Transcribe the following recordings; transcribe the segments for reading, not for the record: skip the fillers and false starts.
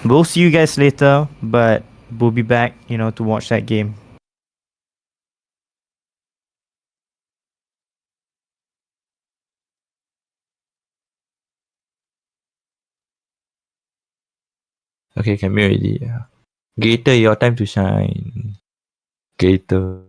We'll see you guys later, but we'll be back, to watch that game. Okay, can mute already. Yeah. Gator, your time to shine. Gator.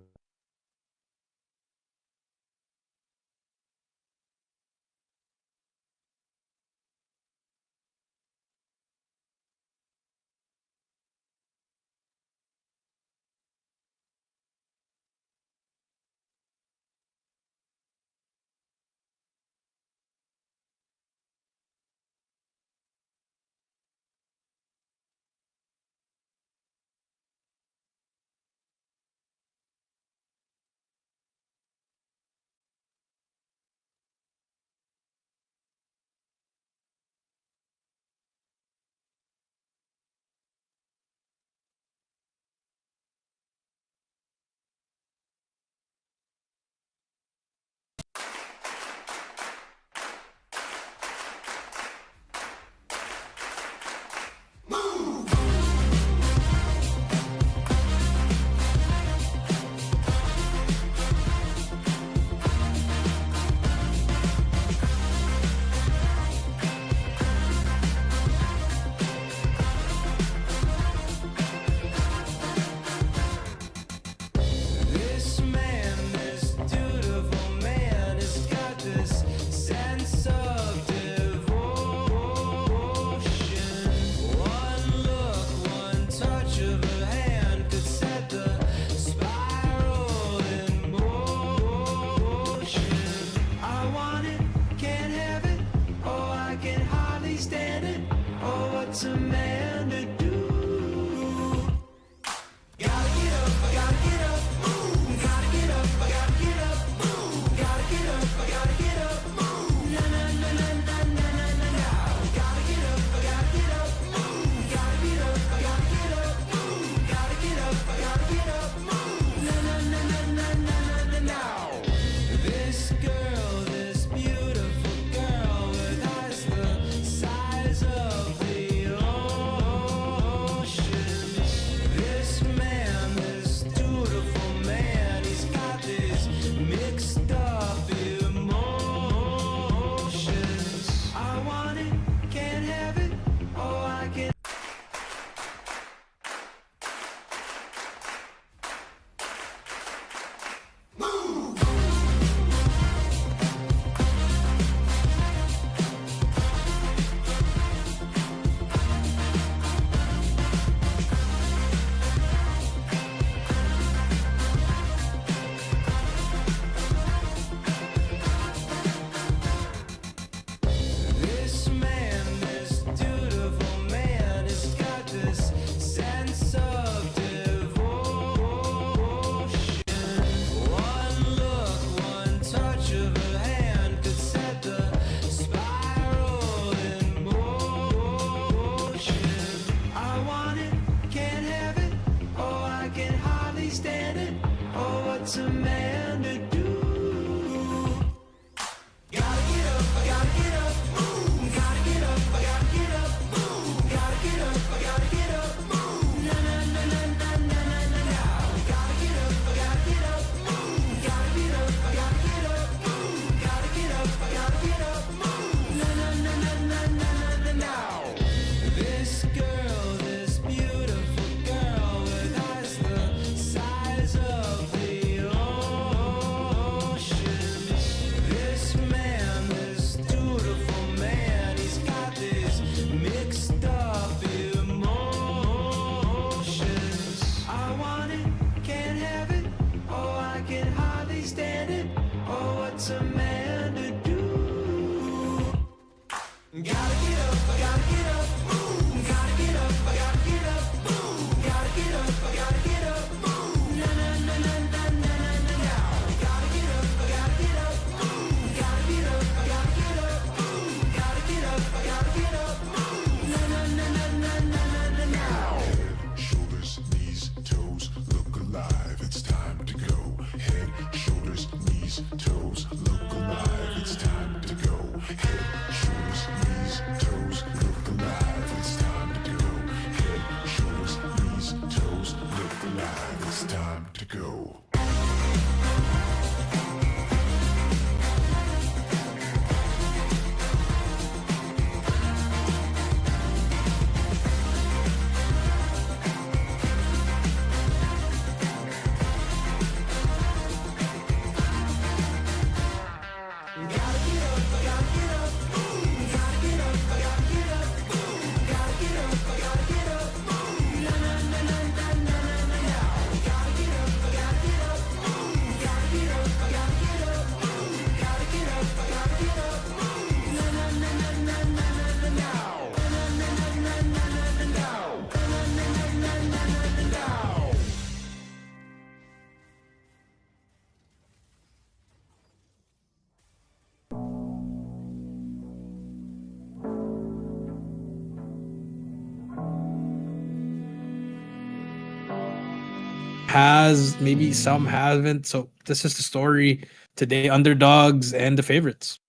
has, maybe some haven't. So this is the story today: underdogs and the favorites.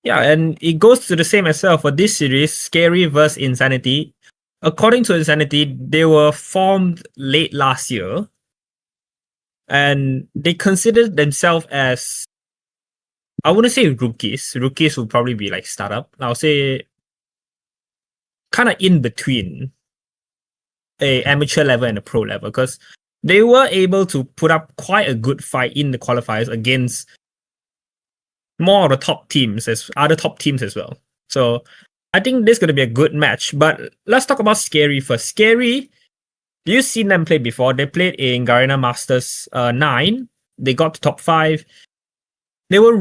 Yeah, and it goes to the same as well for this series, Scary versus Insanity. According to Insanity, they were formed late last year, and they considered themselves as, I wouldn't say rookies. Rookies would probably be like startup. I'll say kind of in between a amateur level and a pro level, because they were able to put up quite a good fight in the qualifiers against more of the top teams, as other top teams as well. So I think this is going to be a good match. But let's talk about Scary first. Scary, you've seen them play before. They played in Garena Masters 9. They got to top 5. They were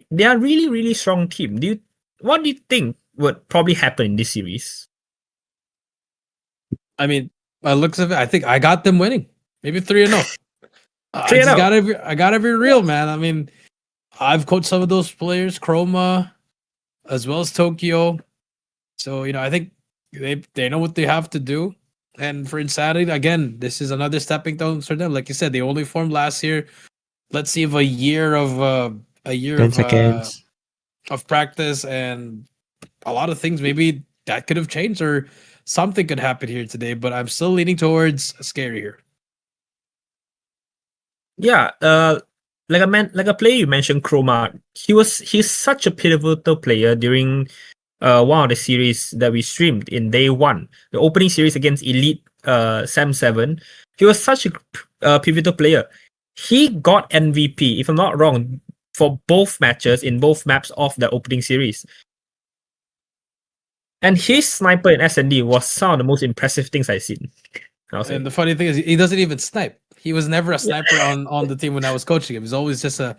they are really strong team. What do you think would probably happen in this series? I mean, by the looks of it, I think I got them winning. Maybe 3-0. I 3-0. just gotta be real, man. I mean, I've coached some of those players, Chroma, as well as Tokyo. So, I think they know what they have to do. And for Insanity, again, this is another stepping stone for them. Like you said, they only formed last year. Let's see if a year 10 seconds. of practice and a lot of things, maybe that could have changed or something could happen here today. But I'm still leaning towards Scary here. Yeah, like a player you mentioned, Chroma. He's such a pivotal player during one of the series that we streamed in day 1, the opening series against Elite Sam 7. He was such a pivotal player. He got MVP, if I'm not wrong, for both matches in both maps of the opening series. And his sniper in S&D was some of the most impressive things I've seen. And the funny thing is, he doesn't even snipe. He was never a sniper on the team when I was coaching him. He's always just a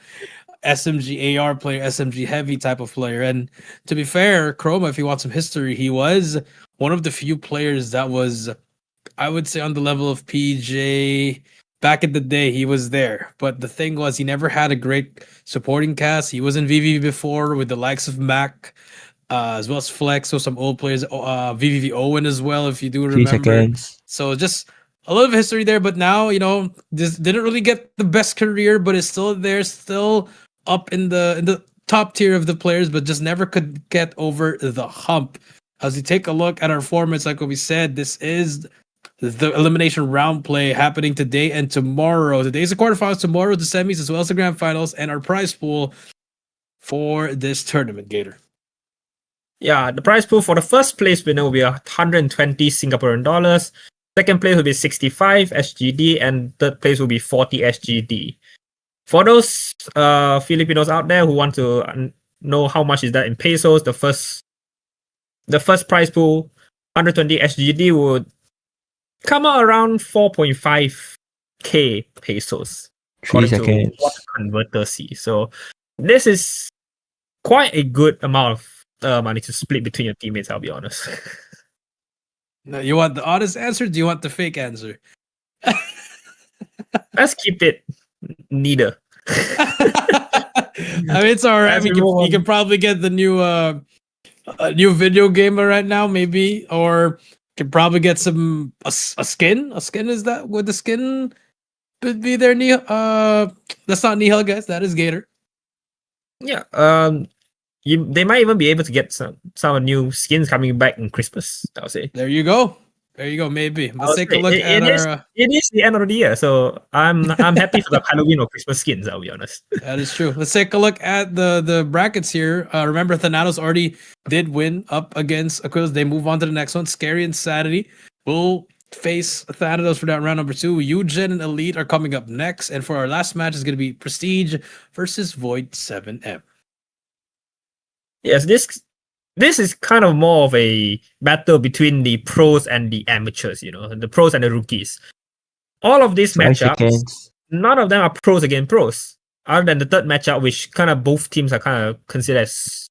SMG AR player, SMG heavy type of player. And to be fair, Chroma, if you want some history, he was one of the few players that was, I would say, on the level of PJ. Back in the day, he was there. But the thing was, he never had a great supporting cast. He was in VVV before with the likes of Mac, as well as Flex, so some old players, VVV Owen as well, if you do 3 remember. seconds. So just a little of history there, but now, this didn't really get the best career, but it's still there, still up in the top tier of the players, but just never could get over the hump. As we take a look at our formats, like what we said, this is the elimination round play happening today and tomorrow. Today's the quarterfinals, tomorrow the semis, as well as the grand finals, and our prize pool for this tournament, Gator. Yeah, the prize pool for the first place winner will be 120 Singaporean dollars. Second place will be 65 SGD, and third place will be 40 SGD. For those Filipinos out there who want to know how much is that in pesos, the first prize pool, 120 SGD, would come out around 4.5k pesos. 3 seconds. What the converter see. So this is quite a good amount of money to split between your teammates, I'll be honest. Now, you want the honest answer? Or do you want the fake answer? Let's keep it neither. I mean, it's all right. I mean, you can probably get the new video game right now, maybe, or can probably get a skin. A skin, is that would the skin be there? That's not Nihil, guys. That is Gator. Yeah. They might even be able to get some new skins coming back in Christmas, I'll say. There you go. Maybe. Let's take a look at our. It is the end of the year, so I'm happy for the Halloween or Christmas skins, I'll be honest. That is true. Let's take a look at the brackets here. Remember, Thanatos already did win up against Aquilus. They move on to the next one. Scary and Saturday will face Thanatos for that round number 2. Eugen and Elite are coming up next. And for our last match is going to be Prestige versus Void 7M. Yes, this is kind of more of a battle between the pros and the amateurs, the pros and the rookies. All of these matchups, none of them are pros against pros, other than the third matchup, which kind of both teams are kind of considered as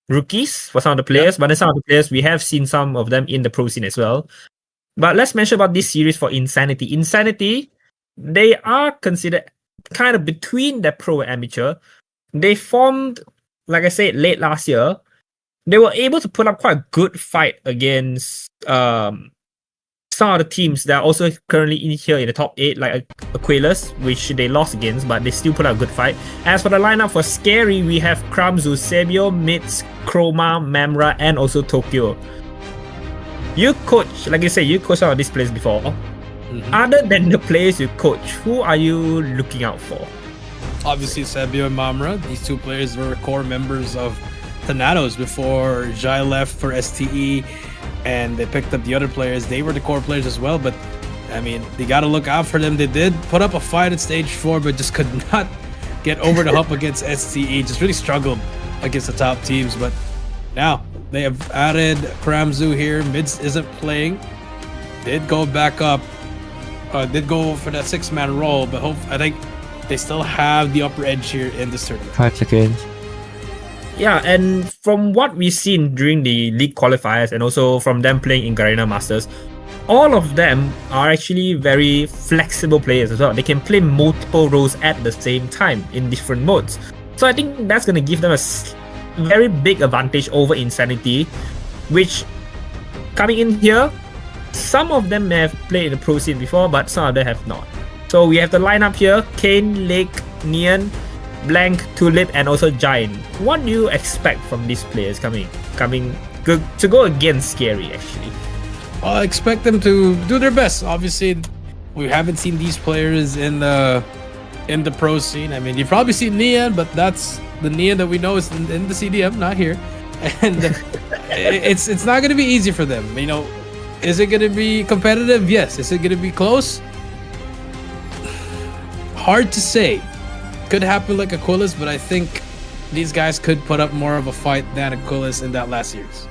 rookies for some of the players. But then some of the players, we have seen some of them in the pro scene as well. But let's mention about this series for Insanity. Insanity, they are considered kind of between the pro and amateur. They formed, like I said, late last year. They were able to put up quite a good fight against some of the teams that are also currently in here in the top 8, like Aquilus, which they lost against, but they still put up a good fight. As for the lineup for Scary, we have Kramzu, Sebio, Mitz, Chroma, Mamra, and also Tokyo. You coach, like you say, you coached some of these players before. Other than the players you coach, who are you looking out for? Obviously, Sebio and Mamra. These two players were core members of Thanatos before Jai left for STE, and they picked up the other players. They were the core players as well, but I mean, they got to look out for them. They did put up a fight at stage 4, but just could not get over the hump against STE. Just really struggled against the top teams. But now they have added Kramzu here. Mids isn't playing. Did go back up. Did go for that 6-man role, but I think they still have the upper edge here in this tournament. 5 seconds. Yeah, and from what we've seen during the league qualifiers and also from them playing in Garena Masters, all of them are actually very flexible players as well. They can play multiple roles at the same time in different modes. So I think that's going to give them a very big advantage over Insanity, which coming in here, some of them may have played in the pro scene before, but some of them have not. So we have the lineup here: Kane, Lake, Neon, Blank, Tulip, and also Giant. What do you expect from these players coming to go against Scary actually? Well, I expect them to do their best. Obviously, we haven't seen these players in the pro scene. I mean, you've probably seen Neon, but that's the Neon that we know is in the CDM, not here. And it's not going to be easy for them. You know, is it going to be competitive? Yes. Is it going to be close? Hard to say. Could happen like Aquilus, but I think these guys could put up more of a fight than Aquilus in that last series.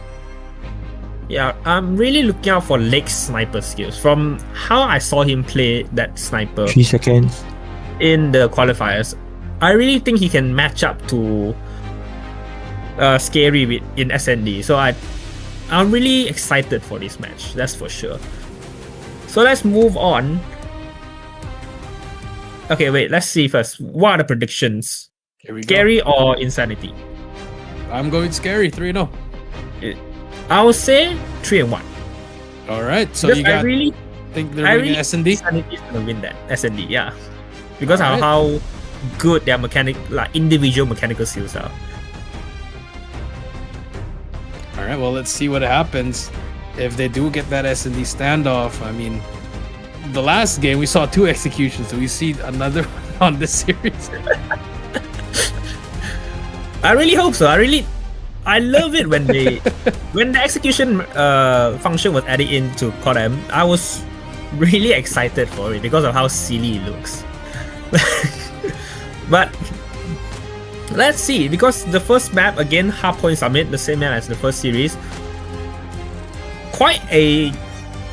Yeah, I'm really looking out for Lake's sniper skills. From how I saw him play that sniper 3 seconds. in the qualifiers, I really think he can match up to Scary in SND. So I'm really excited for this match, that's for sure. So let's move on. Okay, wait, let's see first. What are the predictions? Here we go. Scary or Insanity? I'm going Scary 3-0. I would say 3-1. All right, so Because you got I really think they're winning SND? Insanity is gonna win that SND, yeah. Because of Alright. how good their individual mechanical skills are. All right, well, let's see what happens if they do get that S&D standoff. I mean, the last game we saw 2 executions, so we see another one on this series. I really hope so. I love it when when the execution function was added into CODM. I was really excited for it because of how silly it looks. But let's see, because the first map, again, Hardpoint Summit, the same map as the first series, quite a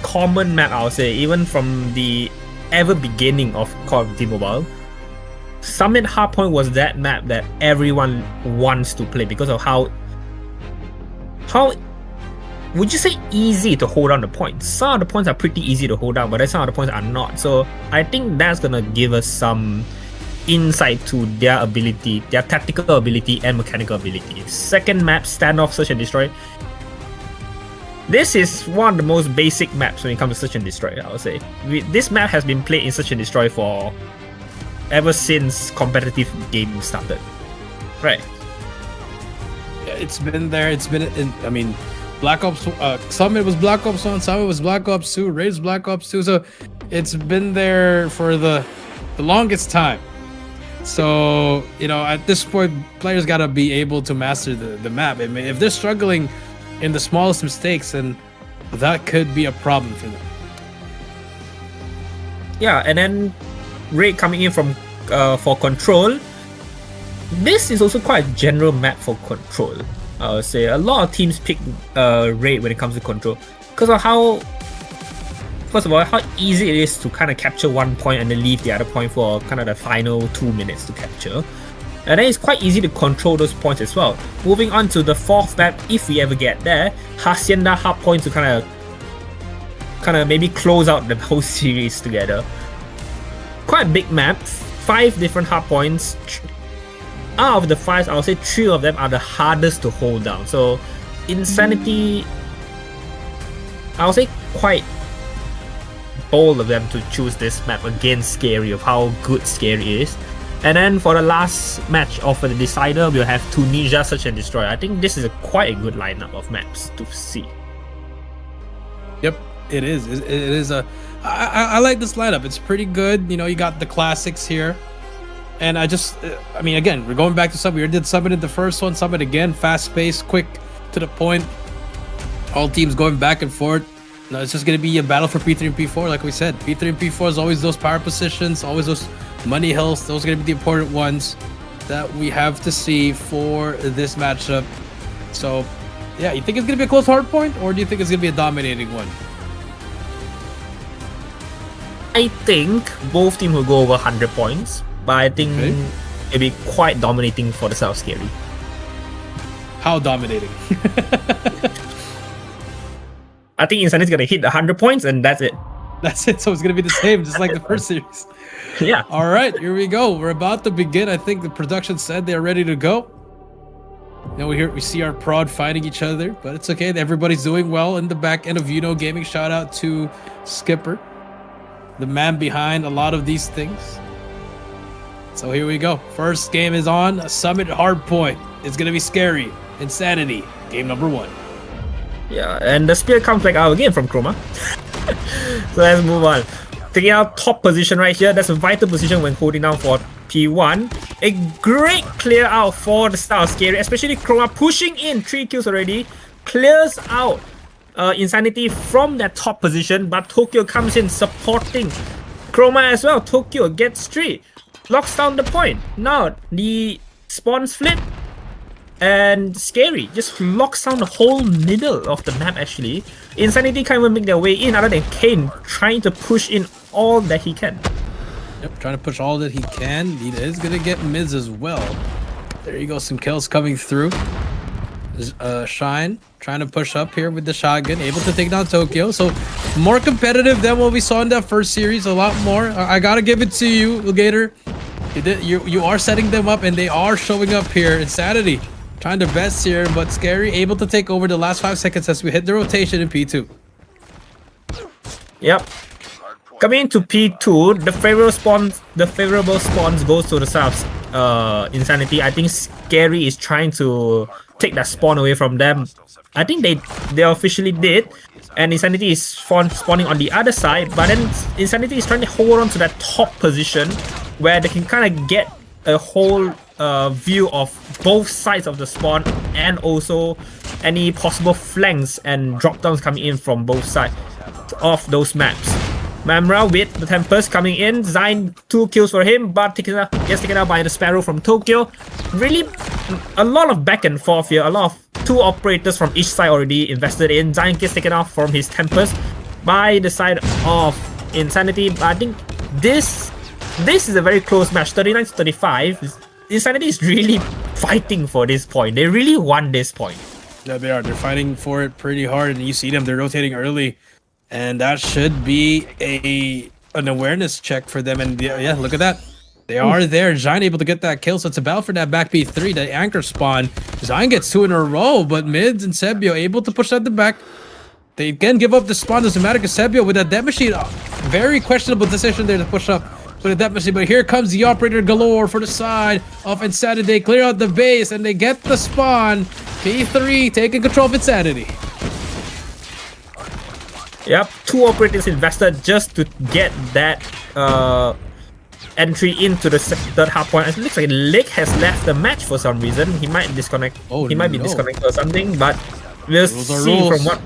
common map, I would say, even from the ever beginning of Call of Duty Mobile. Summit Hardpoint was that map that everyone wants to play because of how would you say easy to hold on the points. Some of the points are pretty easy to hold on, but some of the points are not. So I think that's gonna give us some insight to their ability, their tactical ability and mechanical ability. Second map, Standoff, Search and Destroy. This is one of the most basic maps when it comes to Search and Destroy, I would say. This map has been played in Search and Destroy for ever since competitive gaming started. Right. Yeah, it's been there. It's been I mean, Black Ops. Summit was Black Ops 1. Summit was Black Ops 2. Raid was Black Ops 2. So it's been there for the longest time. So you know, at this point, players gotta be able to master the map. I mean, if they're struggling in the smallest mistakes, then that could be a problem for them. Yeah, and then Raid coming in from for Control. This is also quite a general map for Control. I would say a lot of teams pick Raid when it comes to Control because of how, first of all, how easy it is to kind of capture one point and then leave the other point for kind of the final 2 minutes to capture. And then it's quite easy to control those points as well. Moving on to the fourth map, if we ever get there, Hacienda Hardpoint to kind of maybe close out the whole series together. Quite a big map, 5 different hardpoints. Out of the 5, I would say 3 of them are the hardest to hold down. So Insanity, I would say quite bold of them to choose this map against Scary, of how good Scary is. And then for the last match of the decider, we'll have Tunisia, Search and Destroy. I think this is quite a good lineup of maps to see. Yep, it is. It is a. I like this lineup. It's pretty good. You know, you got the classics here, and I mean, again, we're going back to Summit. We did Summit in the first one. Summit again, fast paced, quick, to the point. All teams going back and forth. No, it's just gonna be a battle for P3 and P4, like we said. P3 and P4 is always those power positions, always those money hills. Those are gonna be the important ones that we have to see for this matchup. So, yeah, you think it's gonna be a close hard point, or do you think it's gonna be a dominating one? I think both teams will go over 100 points, but I think it'll be quite dominating for the South Scary. How dominating? I think Insanity's gonna hit 100 points and that's it. That's it. So it's gonna be the same, just like the first series. Yeah. All right, here we go. We're about to begin. I think the production said they're ready to go. You know, we see our prod fighting each other, but it's okay. Everybody's doing well in the back end of Uno Gaming. Shout out to Skipper, the man behind a lot of these things. So here we go. First game is on Summit Hardpoint. It's gonna be Scary. Insanity. Game number 1. Yeah, and the spear comes back out again from Chroma. So let's move on. Taking out top position right here. That's a vital position when holding down for P1. A great clear out for the Star Scary, especially Chroma pushing in 3 kills already. Clears out Insanity from that top position, but Tokyo comes in supporting Chroma as well. Tokyo gets 3. Locks down the point. Now the spawns flip. And Scary just locks down the whole middle of the map actually. Insanity can't even make their way in other than Kane trying to push in all that he can. Yep, trying to push all that he can. He is going to get mids as well. There you go, some kills coming through. Shine trying to push up here with the shotgun, able to take down Tokyo. So more competitive than what we saw in that first series, a lot more. I got to give it to you, Gator. You are setting them up and they are showing up here. Insanity trying their best here, but Scary able to take over the last 5 seconds as we hit the rotation in P2. Yep. Coming into P2, the favorable spawns goes to the South Insanity. I think Scary is trying to take that spawn away from them. I think they officially did, and Insanity is spawning on the other side, but then Insanity is trying to hold on to that top position where they can kind of get a whole view of both sides of the spawn and also any possible flanks and drop downs coming in from both sides of those maps. Mamra with the Tempest coming in. Zain 2 kills for him, but gets taken out by the Sparrow from Tokyo. Really a lot of back and forth here. A lot of 2 operators from each side already invested in. Zain gets taken out from his Tempest by the side of Insanity. But I think this is a very close match. 39 to 35. Insanity is really fighting for this point. They really want this point. Yeah, they are. They're fighting for it pretty hard, and you see them. They're rotating early, and that should be an awareness check for them. And yeah, look at that. They are there. Zain able to get that kill, so it's about for that back B3, the anchor spawn. Zain gets 2 in a row, but Mids and Sebio able to push at the back. They again give up the spawn. Doesn't matter because Sebio with that death machine, very questionable decision there to push up. But but here comes the operator galore for the side of Insanity. They clear out the base and they get the spawn. P3 taking control of Insanity. Yep, 2 operators invested just to get that entry into the third half point. It looks like Lick has left the match for some reason. He might disconnect. He might be disconnected or something. But we'll see from what.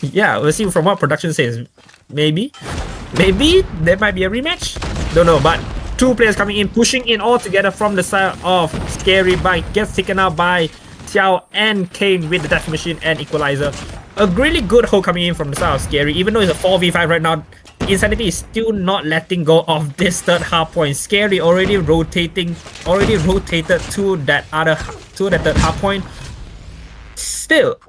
Yeah, we'll see from what production says. Maybe there might be a rematch. Don't know, but 2 players coming in, pushing in all together from the side of Scary, but gets taken out by Xiao and Kane with the death machine and equalizer. A really good hold coming in from the side of Scary, even though it's a 4v5 right now. Insanity is still not letting go of this third half point. Scary already rotated to that third half point. Still,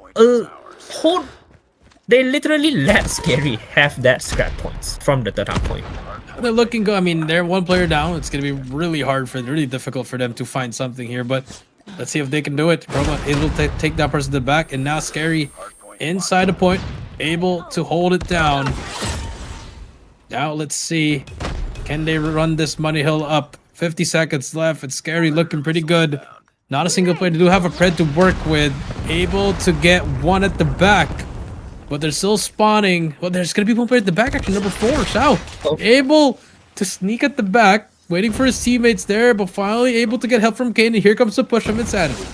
they literally let Scary have that scrap points from the third half point. They're looking good. I mean, they're 1 player down. It's going to be really difficult for them to find something here, but let's see if they can do it. Chroma able to take that person to the back, and now Scary inside the point, able to hold it down. Now let's see. Can they run this money hill up? 50 seconds left. It's Scary looking pretty good. Not a single player. They do have a pred to work with. Able to get one at the back. But they're still spawning. Well, there's going to be one player at the back. Actually, number 4, Xiao. Able to sneak at the back. Waiting for his teammates there. But finally able to get help from Kane. And here comes the push from Insanity.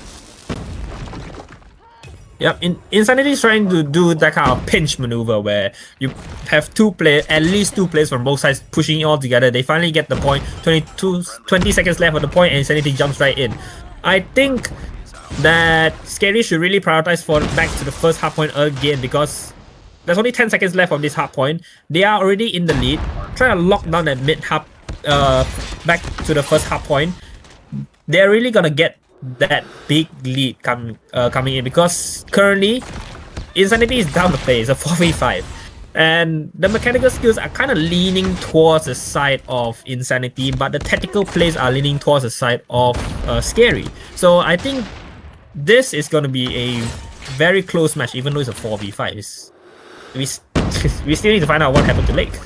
Yep, Insanity is trying to do that kind of pinch maneuver where you have at least two players from both sides pushing it all together. They finally get the point. 20 seconds left of the point, and Insanity jumps right in. I think that Scary should really prioritize for back to the first hard point again, because there's only 10 seconds left of this hard point. They are already in the lead. Trying to lock down that mid hard back to the first hard point. They're really gonna get that big lead coming in, because currently Insanity is down to play. It's a 4v5, and the mechanical skills are kind of leaning towards the side of Insanity, but the tactical plays are leaning towards the side of Scary. So I think this is going to be a very close match, even though it's a 4v5. We still need to find out what happened to Lake.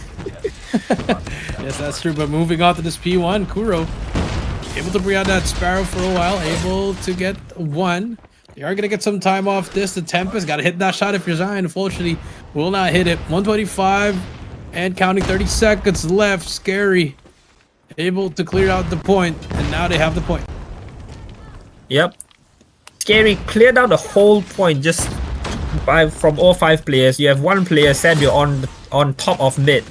Yes, that's true. But moving on to this P1, Kuro able to bring out that Sparrow for a while, able to get one. They are going to get some time off this. The Tempest got to hit that shot if you're Zion. Unfortunately, will not hit it. 125 and counting, 30 seconds left. Scary able to clear out the point, and now they have the point. Yep. Scary cleared out the whole point just from all 5 players. You have one player, Sadio, on top of mid.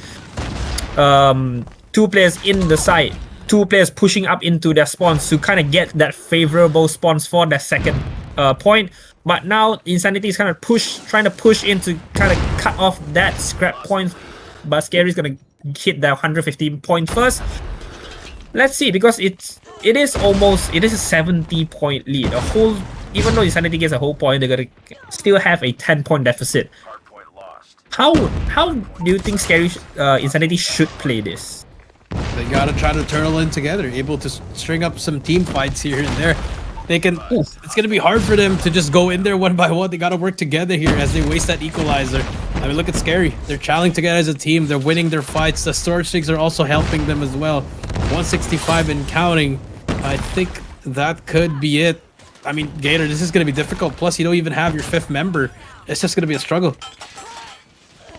2 players in the side. 2 players pushing up into their spawns to kind of get that favorable spawns for that second point. But now Insanity is kind of trying to push in to kind of cut off that scrap point. But Scary is going to hit that 115 point first. Let's see, because it is a 70 point lead. Even though Insanity gets a whole point, they're going to still have a 10 point deficit. How do you think Scary Insanity should play this? They gotta try to turtle in together, able to string up some team fights here and there. They can. It's gonna be hard for them to just go in there one by one. They gotta work together here as they waste that equalizer. I mean, look at Scary. They're challing together as a team. They're winning their fights. The storage sticks are also helping them as well. 165 and counting. I think that could be it. I mean, Gator, this is gonna be difficult. Plus, you don't even have your 5th member. It's just gonna be a struggle.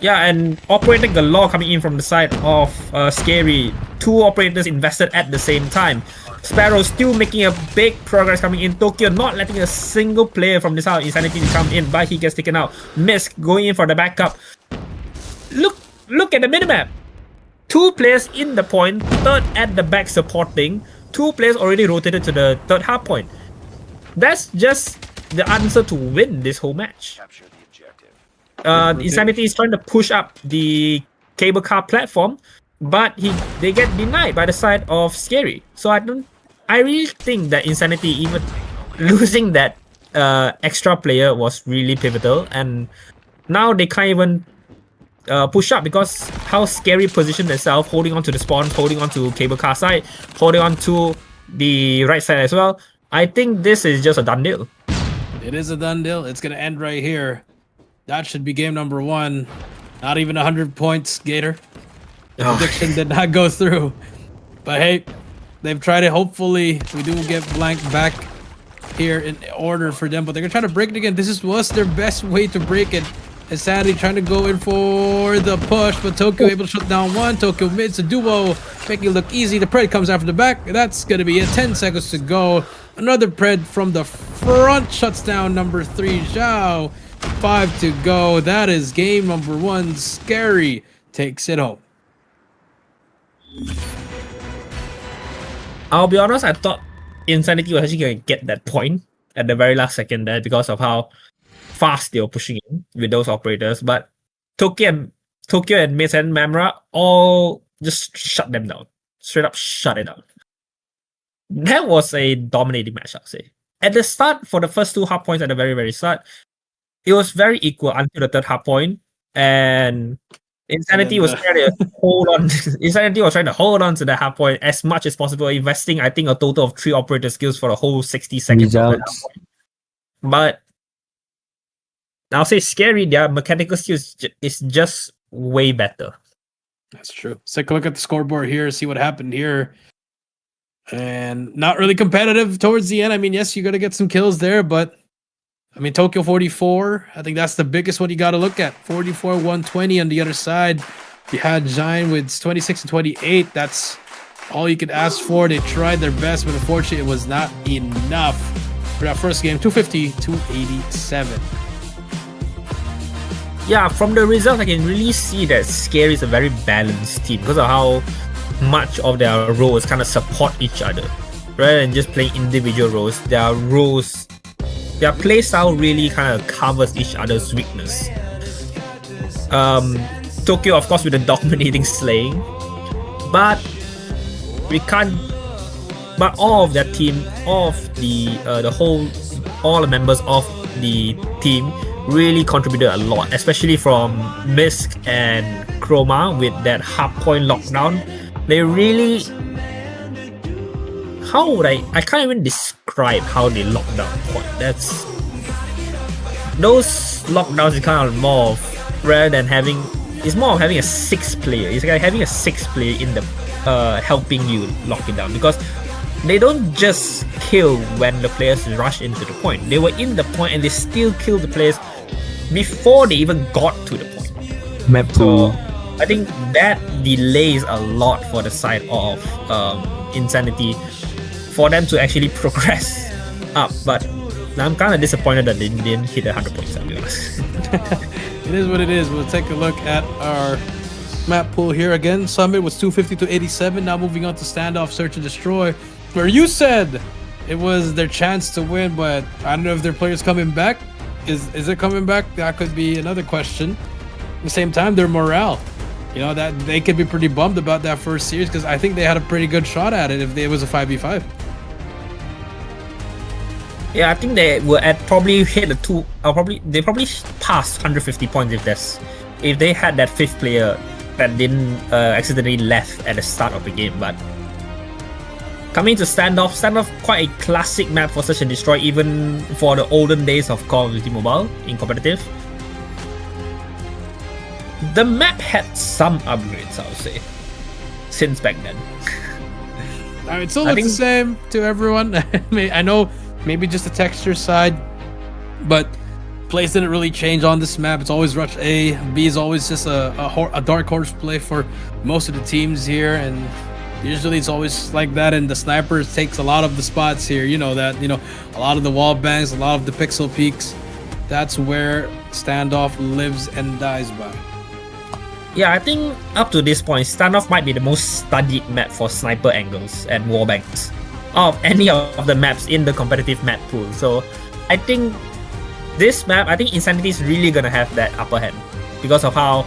Yeah, and operator galore coming in from the side of Scary. 2 operators invested at the same time. Sparrow still making a big progress coming in. Tokyo not letting a single player from this side of Insanity to come in, but he gets taken out. Misk going in for the backup. Look at the minimap. 2 players in the point, 3rd at the back supporting. 2 players already rotated to the 3rd hard point. That's just the answer to win this whole match. Insanity is trying to push up the cable car platform, but they get denied by the side of Scary. So I really think that Insanity, even losing that extra player, was really pivotal, and now they can't even push up because how Scary positioned itself, holding on to the spawn, holding on to cable car side, holding on to the right side as well. I think this is just a done deal. It is a done deal. It's gonna end right here. That should be game number 1. Not even 100 points, Gator. The prediction did not go through. But hey, they've tried it. Hopefully, we do get blank back here in order for them. But they're going to try to break it again. This was their best way to break it. Insanity trying to go in for the push. But Tokyo able to shut down one. Tokyo mids a duo. Making it look easy. The pred comes after the back. That's going to be it. 10 seconds to go. Another pred from the front. Shuts down number 3, Zhao. 5 to go. That is game number 1. Scary takes it home. I'll be honest, I thought Insanity was actually going to get that point at the very last second there because of how fast they were pushing in with those operators. But Tokyo and Miz and Mamra all just shut them down. Straight up shut it down. That was a dominating match, I'll say. At the start, for the first 2 hard points at the very, very start, it was very equal until the 3rd hard point, and Insanity was trying to hold on. Insanity was trying to hold on to the hard point as much as possible, investing, I think, a total of 3 operator skills for the whole 60 seconds of the hard point. But I'll say Scary, their mechanical skills is just way better. That's true. Let's take a look at the scoreboard here, see what happened here. And not really competitive towards the end. I mean, yes, you got to get some kills there, but I mean, Tokyo 44, I think that's the biggest one you got to look at. 44, 120 on the other side. You had Giant with 26 and 28. That's all you could ask for. They tried their best, but unfortunately, it was not enough for that first game. 250, 287. Yeah, from the result, I can really see that Scary is a very balanced team because of how much of their roles kind of support each other. Rather than just playing individual roles, their playstyle really kind of covers each other's weakness. Tokyo, of course, with the dominating slaying, but all of their team, all the members of the team really contributed a lot, especially from Misk and Chroma with that hardpoint lockdown. They really, I can't even describe how they locked down point. Those lockdowns is kind of more of, rather than having, it's more of having a 6 player. It's like having a 6 player in the helping you lock it down, because they don't just kill when the players rush into the point. They were in the point and they still kill the players before they even got to the point. Map 2. So I think that delays a lot for the side of Insanity for them to actually progress up. But I'm kind of disappointed that they didn't hit 100 points, I'll be honest. It is what it is. We'll take a look at our map pool here again. Summit was 250 to 87. Now moving on to Standoff, Search and Destroy, where you said it was their chance to win, but I don't know if their players coming back. Is it coming back? That could be another question. At the same time, their morale, you know, that they could be pretty bummed about that first series, because I think they had a pretty good shot at it if it was a 5v5. Yeah, I think they were at probably hit the two. They probably passed 150 points if they had that 5th player that didn't accidentally left at the start of the game. But coming to Standoff, quite a classic map for Search and Destroy, even for the olden days of Call of Duty Mobile in competitive. The map had some upgrades, I would say, since back then. I mean, it still looks the same to everyone. I know maybe just the texture side, but plays didn't really change on this map. It's always Rush A. B is always just a dark horse play for most of the teams here, and usually it's always like that. And the sniper takes a lot of the spots here. You know that. You know, a lot of the wall bangs, a lot of the pixel peaks. That's where Standoff lives and dies by. Yeah, I think up to this point, Standoff might be the most studied map for sniper angles and wallbangs of any of the maps in the competitive map pool. So I think this map, Insanity is really gonna have that upper hand because of how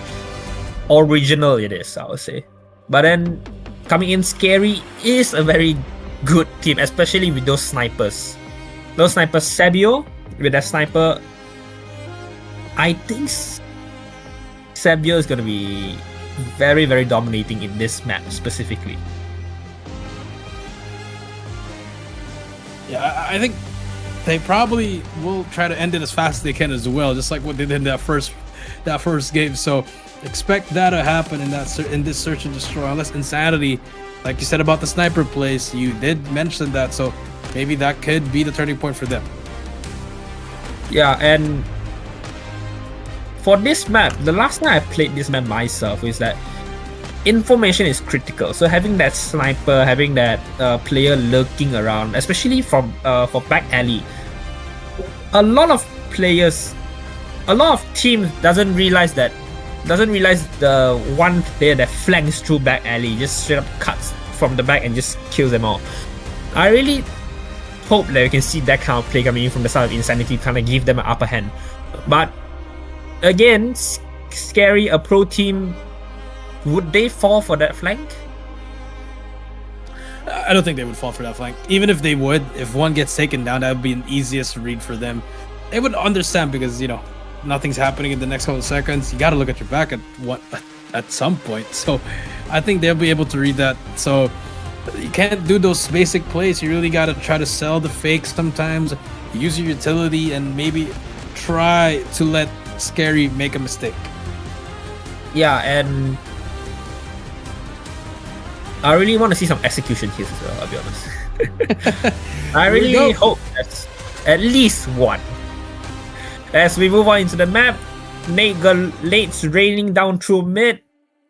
original it is, I would say. But then coming in, Scary is a very good team, especially with those snipers. Those snipers, Sabio with that sniper, I think Sabio is going to be very, very dominating in this map specifically. Yeah, I think they probably will try to end it as fast as they can as well, just like what they did in that first game. So expect that to happen in this Search and Destroy, unless Insanity, like you said about the sniper plays, you did mention that, so maybe that could be the turning point for them. Yeah, and for this map, the last time I played this map myself is that information is critical. So having that sniper, having that player lurking around, especially for back alley, a lot of teams doesn't realize the one player that flanks through back alley just straight up cuts from the back and just kills them all. I really hope that we can see that kind of play coming in from the side of Insanity, kind of give them an upper hand. But again, Scary, a pro team, would they fall for that flank? I don't think they would fall for that flank. Even if they would, if one gets taken down, that would be an easiest read for them. They would understand because, you know, nothing's happening in the next couple of seconds. You got to look at your back at some point. So I think they'll be able to read that. So you can't do those basic plays. You really got to try to sell the fakes sometimes, use your utility, and maybe try to let Scary make a mistake. Yeah, and I really want to see some execution here as well, I'll be honest. I really hope that's at least one. As we move on into the map, Nate's raining down through mid.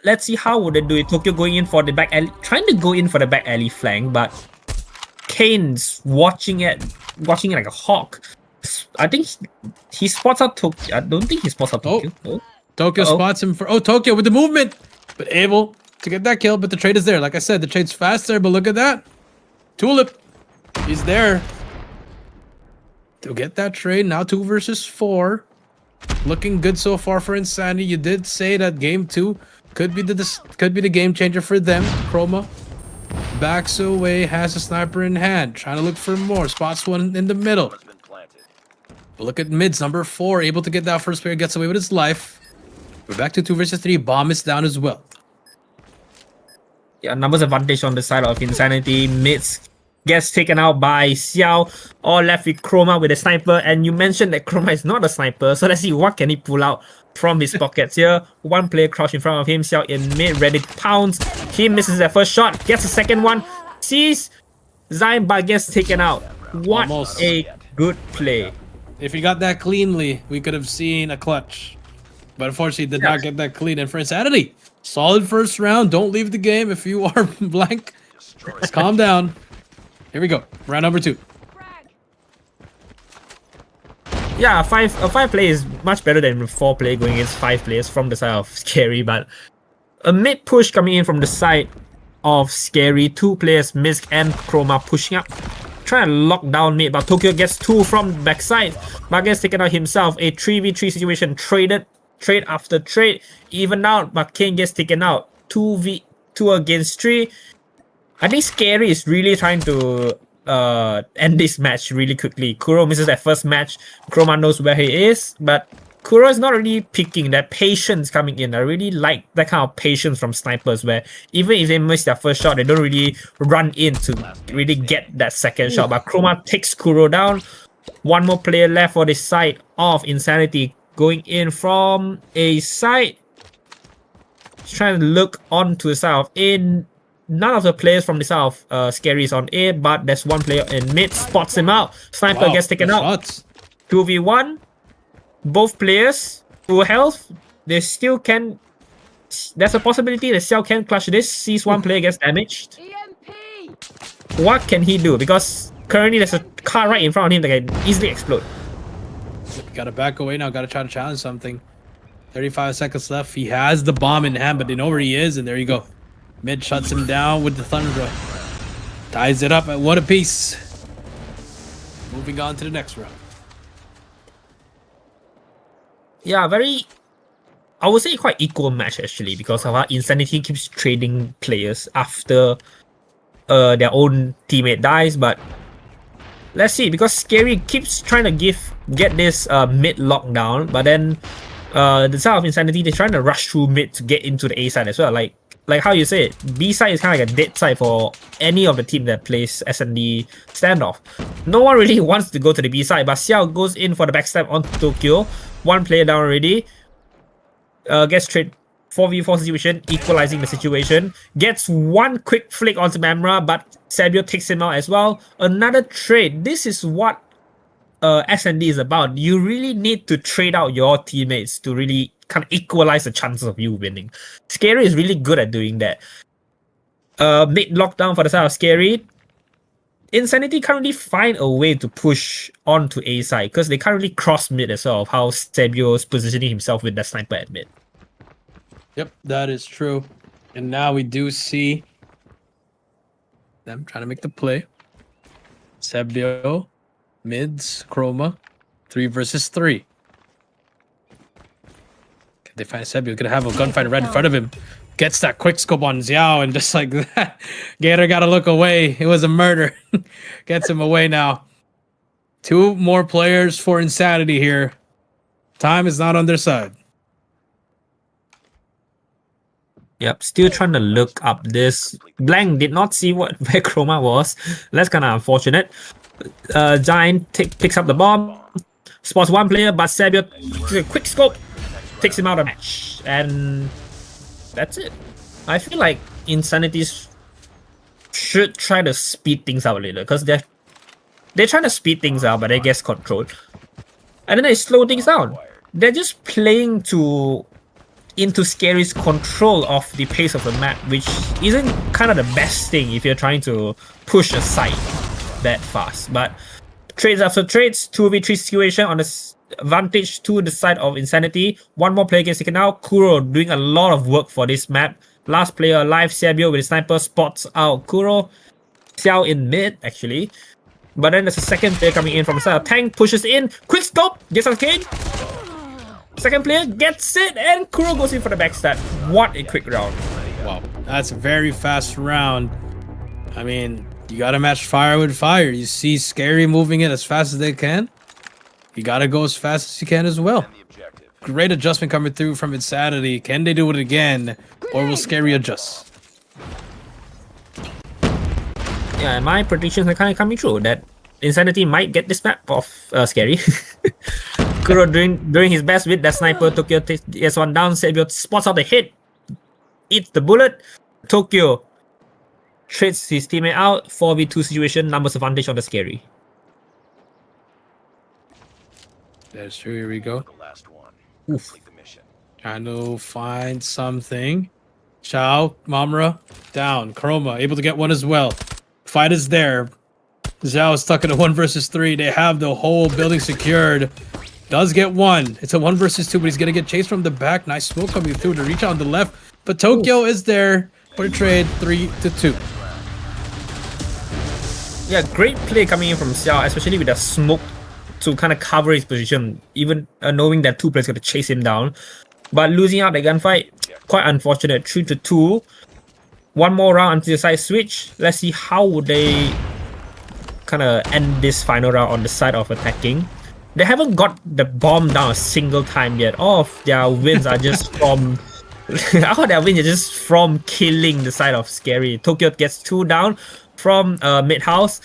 Let's see how would they do it. Tokyo going in for the back alley, trying to go in for the back alley flank, but Kane's watching it like a hawk. I think he spots out Tokyo. I don't think he spots out Tokyo. Oh. Tokyo spots him for Tokyo with the movement, but able to get that kill. But the trade is there. Like I said, the trade's faster. But look at that, Tulip, he's there to get that trade. Now 2 versus 4, looking good so far for Insanity. You did say that game 2 could be the game changer for them. Chroma backs away, has a sniper in hand, trying to look for more. Spots one in the middle. But look at mids, number 4, able to get that first player, gets away with his life. We're back to 2 versus 3. Bomb is down as well. Yeah, numbers advantage on the side of Insanity. Mids gets taken out by Xiao. All left with Chroma with a sniper. And you mentioned that Chroma is not a sniper, so let's see what can he pull out from his pockets here. One player crouched in front of him. Xiao in mid, ready to pounce. He misses that first shot, gets a second one, sees Zion, but gets taken out. What a good play. If he got that cleanly, we could have seen a clutch. But unfortunately, did not get that clean. And for Insanity, solid first round. Don't leave the game if you are blank. Just calm down. Here we go. Round number 2. Yeah, a 5 play is much better than 4 play going against 5 players from the side of Scary. But a mid push coming in from the side of Scary. 2 players, Misk and Chroma, pushing up, trying to lock down mid. But Tokyo gets 2 from the backside. But gets taken out himself. A 3v3 situation, trade after trade, even out. But Kane gets taken out. 2 against 3. I think Scary is really trying to end this match really quickly. Kuro misses that first match. Chroma knows where he is, but Kuro is not really picking that patience coming in. I really like that kind of patience from snipers where even if they miss their first shot, they don't really run in to really get that second shot. But Chroma takes Kuro down. One more player left for the side of Insanity, going in from a side. He's trying to look onto the side of in. None of the players from the south, Scary is on A, but there's one player in mid, spots him out. Sniper gets taken out. 2v1. Both players, full health. They still can. There's a possibility that Xiao can clutch this. Sees one player gets damaged. What can he do? Because currently there's a car right in front of him that can easily explode. Gotta back away now. Gotta try to challenge something. 35 seconds left. He has the bomb in hand, but they know where he is, and there you go. Mid shuts him down with the Thunder. Ties it up at 1 apiece. Moving on to the next round. Yeah, I would say quite equal match actually, because of how Insanity keeps trading players after their own teammate dies. But let's see, because Scary keeps trying to get this mid lockdown, but then the side of Insanity, they're trying to rush through mid to get into the A side as well. Like how you say it, B side is kind of like a dead side for any of the team that plays S&D Standoff. No one really wants to go to the B side, but Xiao goes in for the backstab on Tokyo. One player down already. Gets trade 4v4 situation, equalizing the situation. Gets one quick flick onto Mamra, but Sabio takes him out as well. Another trade. This is what S&D is about. You really need to trade out your teammates to really kind of equalize the chances of you winning. Scary is really good at doing that. Mid lockdown for the side of Scary. Insanity currently find a way to push onto A side because they currently cross mid as well, of how Sabio is positioning himself with the sniper at mid. Yep, that is true. And now we do see them trying to make the play. Sabio, mids, Chroma, 3 versus 3. They find Sabio, gonna have a gunfight right in front of him. Gets that quick scope on Xiao, and just like that, Gator gotta look away. It was a murder. Gets him away now. 2 more players for Insanity here. Time is not on their side. Yep, still trying to look up this. Blank did not see where Chroma was. That's kind of unfortunate. Giant picks up the bomb. Spots one player, but Sabio, quick scope, takes him out of the match. And that's it. I feel like Insanity's should try to speed things up a little because they're trying to speed things up, but they get controlled, and then they slow things down. They're just playing into Scary's control of the pace of the map, which isn't kind of the best thing if you're trying to push a site that fast. But trades after trades, 2v3 situation on the advantage to the side of Insanity. One more player gets taken out. Kuro doing a lot of work for this map. Last player alive, Sabio with a sniper spots out Kuro. Xiao in mid, actually. But then there's a second player coming in from the side of tank, pushes in, quick scope, gets arcade. Second player gets it, and Kuro goes in for the backstab. What a quick round. Wow, that's a very fast round. I mean, you gotta match fire with fire. You see Scary moving it as fast as they can. You gotta go as fast as you can as well. Great adjustment coming through from Insanity. Can they do it again, or will Scary adjust? Yeah, and my predictions are kind of coming true that Insanity might get this map off Scary. Kuro doing his best with that sniper. Tokyo gets one down. Sabio spots out the hit, eats the bullet. Tokyo trades his teammate out. 4v2 situation, numbers advantage on the Scary. That's true. Here we go. Oof. Trying to find something. Chao, Mamra, down. Chroma able to get one as well. Fight is there. Zhao is stuck in a 1 versus 3. They have the whole building secured. Does get one. It's a 1 versus 2, but he's gonna get chased from the back. Nice smoke coming through to reach out on the left. But Tokyo is there for the trade. 3-2. Yeah, great play coming in from Xiao, especially with the smoke to kind of cover his position, even knowing that two players got to chase him down. But losing out the gunfight, quite unfortunate. 3-2. One more round until the side switch. Let's see how would they kind of end this final round on the side of attacking. They haven't got the bomb down a single time yet. All of their wins are just from all their wins are just from killing the side of Scary. Tokyo gets 2 down from mid house.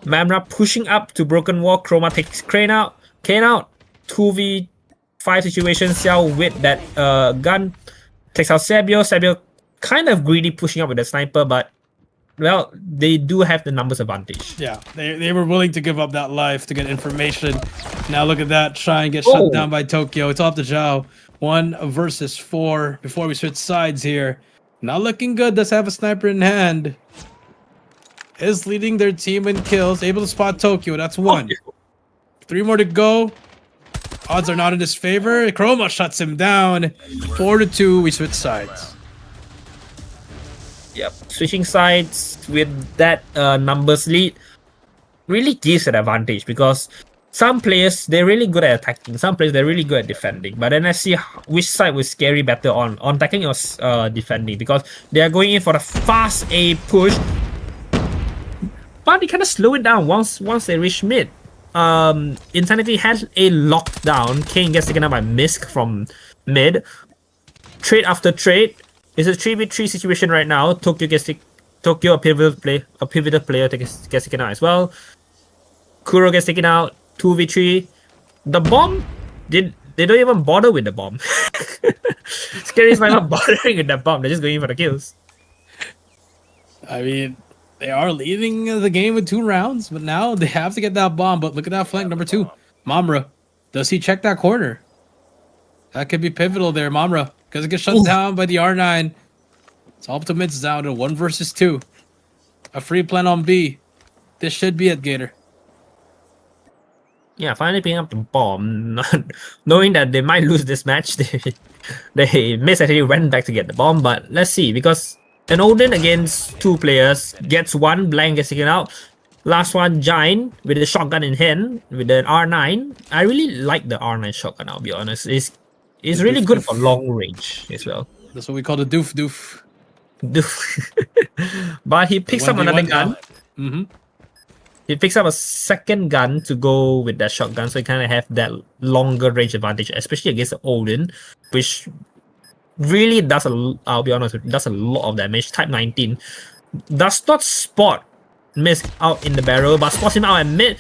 Mamra pushing up to broken wall. Chroma takes Kane out. 2v5 situation. Xiao with that gun takes out Sabio. Sabio kind of greedy pushing up with the sniper, but well, they do have the numbers advantage. Yeah, they were willing to give up that life to get information. Now look at that, try and get shut down by Tokyo. It's off to Zhao. 1 versus 4 before we switch sides here. Not looking good. Does have a sniper in hand. Is leading their team in kills. Able to spot Tokyo. That's 1. 3 more to go. Odds are not in his favor. Chroma shuts him down. 4-2. We switch sides. Yep, switching sides with that numbers lead really gives an advantage because some players they're really good at attacking, some players they're really good at defending. But then let's see which side was Scary better on attacking or defending, because they are going in for the fast A push, but they kind of slow it down once they reach mid. Insanity has a lockdown. Kane gets taken out by Misk from mid. Trade after trade. It's a 3v3 situation right now. Tokyo a pivotal player gets taken out as well. Kuro gets taken out. 2v3. The bomb, they don't even bother with the bomb. Scary's not bothering with the bomb. They're just going for the kills. I mean, they are leading the game with 2 rounds, but now they have to get that bomb. But look at that flank, number 2. Mamra. Does he check that corner? That could be pivotal there, Mamra. Because it gets shut down by the R9. It's ultimate's down to 1 versus 2. A free plan on B. This should be it, Gator. Yeah, finally picking up the bomb. Knowing that they might lose this match, they Miss actually went back to get the bomb. But let's see, because an Odin against 2 players gets 1, Blank gets taken out. Last one, Giant with the shotgun in hand with an R9. I really like the R9 shotgun, I'll be honest. It's really good for long range as well. That's what we call the doof doof. But he picks up another gun. Mm-hmm. He picks up a second gun to go with that shotgun, so he kind of have that longer range advantage, especially against the Odin, which really does I'll be honest, does a lot of damage. Type 19 does not spot Misk out in the barrel, but spots him out at mid.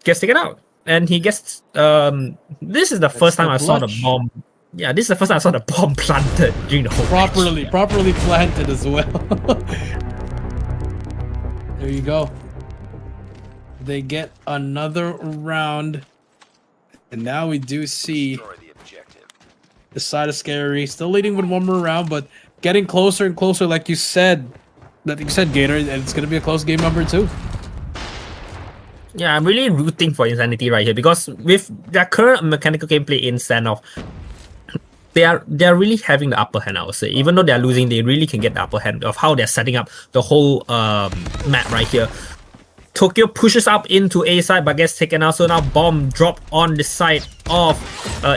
Gets taken out. And he gets this is the first time I saw the bomb. Yeah, this is the first time I saw the bomb planted during the whole properly planted as well. There you go. They get another round. And now we do see the side of Scary still leading with one more round, but getting closer and closer, like you said. Like you said, Gator, and it's gonna be a close game number 2. Yeah, I'm really rooting for Insanity right here because with their current mechanical gameplay in Standoff, they're really having the upper hand, I would say. Even though they're losing, they really can get the upper hand of how they're setting up the whole map right here. Tokyo pushes up into A side but gets taken out, so now bomb drop on the side of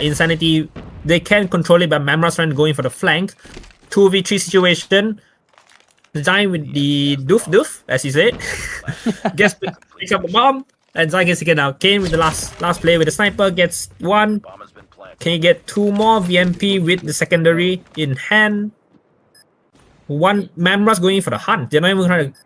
Insanity. They can control it, but Mamra's trying to go in for the flank. 2v3 situation. Zayn with the doof, as he said. Picks up the bomb, and Zayn gets taken out. Kane with the last play with the sniper gets 1. Can you get 2 more? VMP with the secondary in hand. Mamra's going for the hunt. They're not even trying to.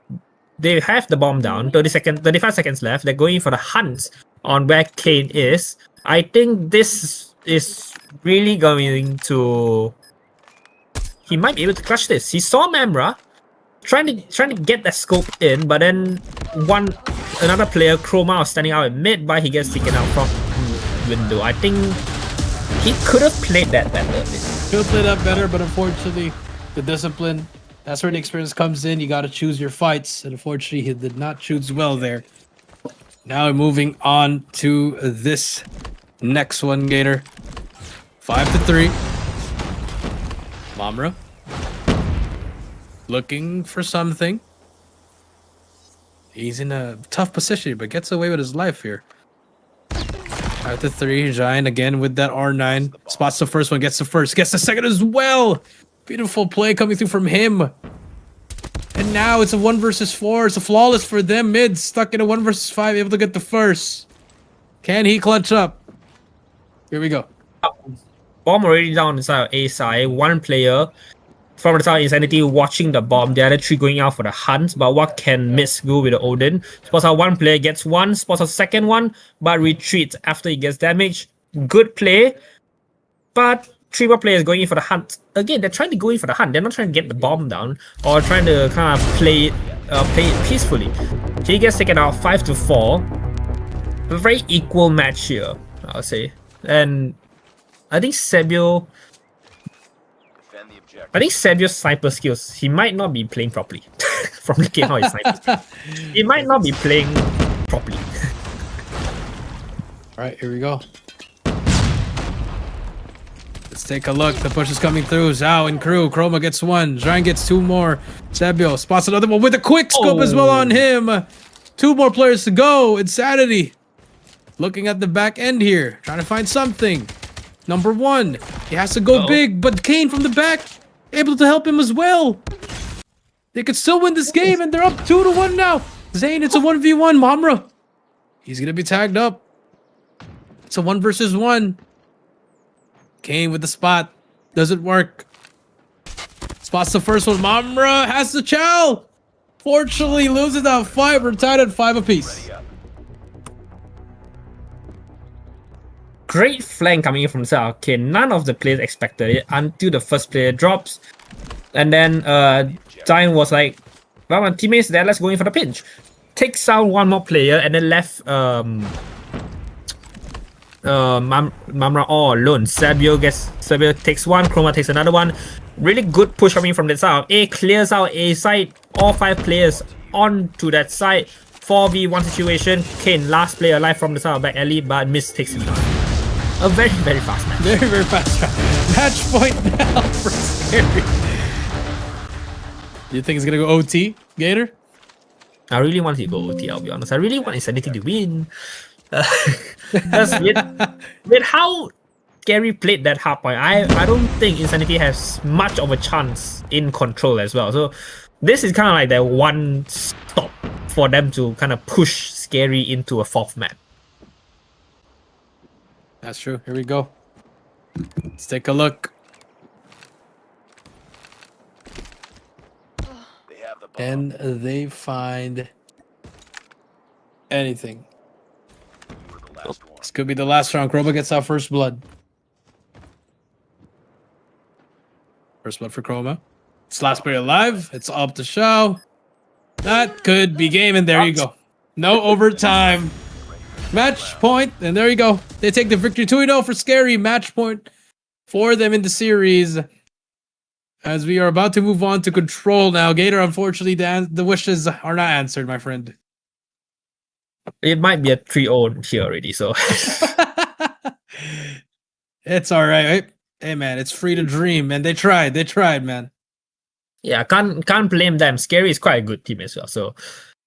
They have the bomb down. 35 seconds left. They're going for the hunt on where Kane is. I think this is really going to. He might be able to clutch this. He saw Mamra trying to get that scope in, but then another player, Chroma, was standing out in mid, but he gets taken out from window. I think he could have played that better. Could have played that better, but unfortunately, the discipline. That's where the experience comes in. You got to choose your fights. And unfortunately, he did not choose well there. Now we're moving on to this next one, Gator. 5-3. Mamra. Looking for something. He's in a tough position, but gets away with his life here. 5-3. Giant again with that R9. Spots the first one, gets the first, gets the second as well. Beautiful play coming through from him. And now it's a 1 versus 4. It's a flawless for them. Mid stuck in a 1 versus 5, able to get the first. Can he clutch up? Here we go. Bomb already down inside of A side. 1 player from the side of Insanity watching the bomb. The other 3 going out for the hunt. But what can Miss go with the Odin? Spots out 1 player, gets 1. Spots out second one, but retreats after he gets damaged. Good play. But 3 more players going in for the hunt. Again, they're trying to go in for the hunt. They're not trying to get the bomb down or trying to kind of play it peacefully. He gets taken out 5-4. A very equal match here, I would say. And I think Sebio's sniper skills, he might not be playing properly. From looking how he snipers. He might not be playing properly. Alright, here we go. Let's take a look. The push is coming through. Zhao and crew. Chroma gets 1. Zhang gets 2 more. Sebio spots another one with a quick scope as well on him. 2 more players to go. Insanity. Looking at the back end here. Trying to find something. Number 1. He has to go big, but Kane from the back able to help him as well. They could still win this game, and they're up 2-1 now. Zayn, it's a 1v1. Mamra. He's going to be tagged up. It's a 1 versus 1. Kane with the spot. Doesn't work. Spots the first one. Mamra has the chow. Fortunately, loses out 5. We're tied at 5 apiece. Great flank coming in from the side. Okay, none of the players expected it until the first player drops. And then Giant was like, well, my teammates there, let's go in for the pinch. Takes out 1 more player and then left Mamra all alone. Sebio takes 1, Chroma takes another one. Really good push coming from that side. A clears out A side, all 5 players onto that side. 4v1 situation. Kane, last player alive from the side of back alley, but Miss takes him down. A very, very fast match. Very, very fast match. Match point now for Scary. Do you think it's gonna go OT, Gator? I really want it to go OT, I'll be honest. I really want Insanity to win. Because with how Gary played that hardpoint, I don't think Insanity has much of a chance in control as well. So this is kind of like that one stop for them to kind of push Scary into a 4th map. That's true. Here we go. Let's take a look. Can they find anything? This could be the last round. Chroma gets our first blood. First blood for Chroma. It's last player alive. It's up to Shao. That could be game, and there you go. No overtime. Match point, and there you go. They take the victory 2-0 for Scary. Match point for them in the series. As we are about to move on to Control now. Gator, unfortunately, the wishes are not answered, my friend. It might be a 3-0 here already, so It's all right. Hey, man, it's free to dream, man. They tried, man. yeah, can't blame them. Scary is quite a good team as well. So,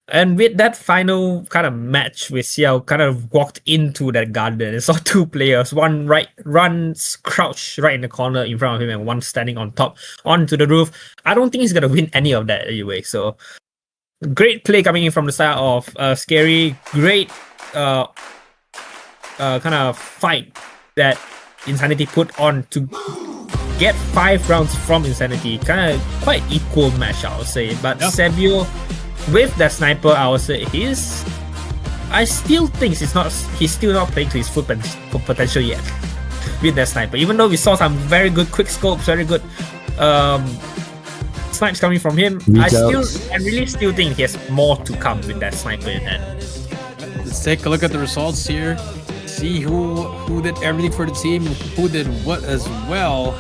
and with that final kind of match, with Xiao kind of walked into that garden and saw two players, one runs crouched right in the corner in front of him, and one standing on top onto the roof. I don't think he's gonna win any of that anyway. So, great play coming in from the side of Scary. Great kind of fight that Insanity put on to get 5 rounds from Insanity. Kind of quite equal match, I would say. But Yep. Sebio, with that sniper, I would say I still think he's still not playing to his full potential yet with that sniper. Even though we saw some very good quick scopes, very good snipes coming from him, I really still think he has more to come with that sniper in hand. Let's take a look at the results here. See who did everything for the team, who did what as well.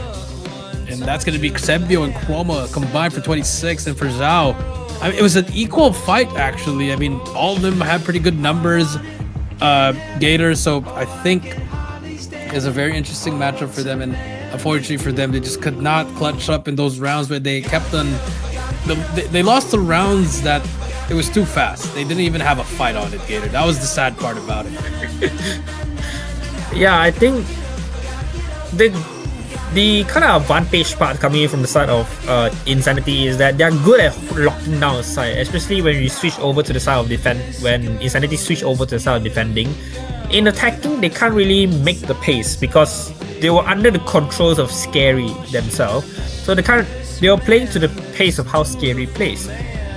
And that's going to be Sebio and Chroma combined for 26, and for Zhao, I mean, it was an equal fight, actually. I mean, all of them had pretty good numbers, Gator, so I think it's a very interesting matchup for them, and unfortunately for them, they just could not clutch up in those rounds where they kept on... They lost the rounds that it was too fast. They didn't even have a fight on it, Gator. That was the sad part about it. Yeah, I think the kind of advantage part coming in from the side of Insanity is that they're good at locking down a side, especially when you switch over to the side of when Insanity switch over to the side of defending. In attacking, they can't really make the pace because they were under the controls of Scary themselves, so they were playing to the pace of how Scary plays.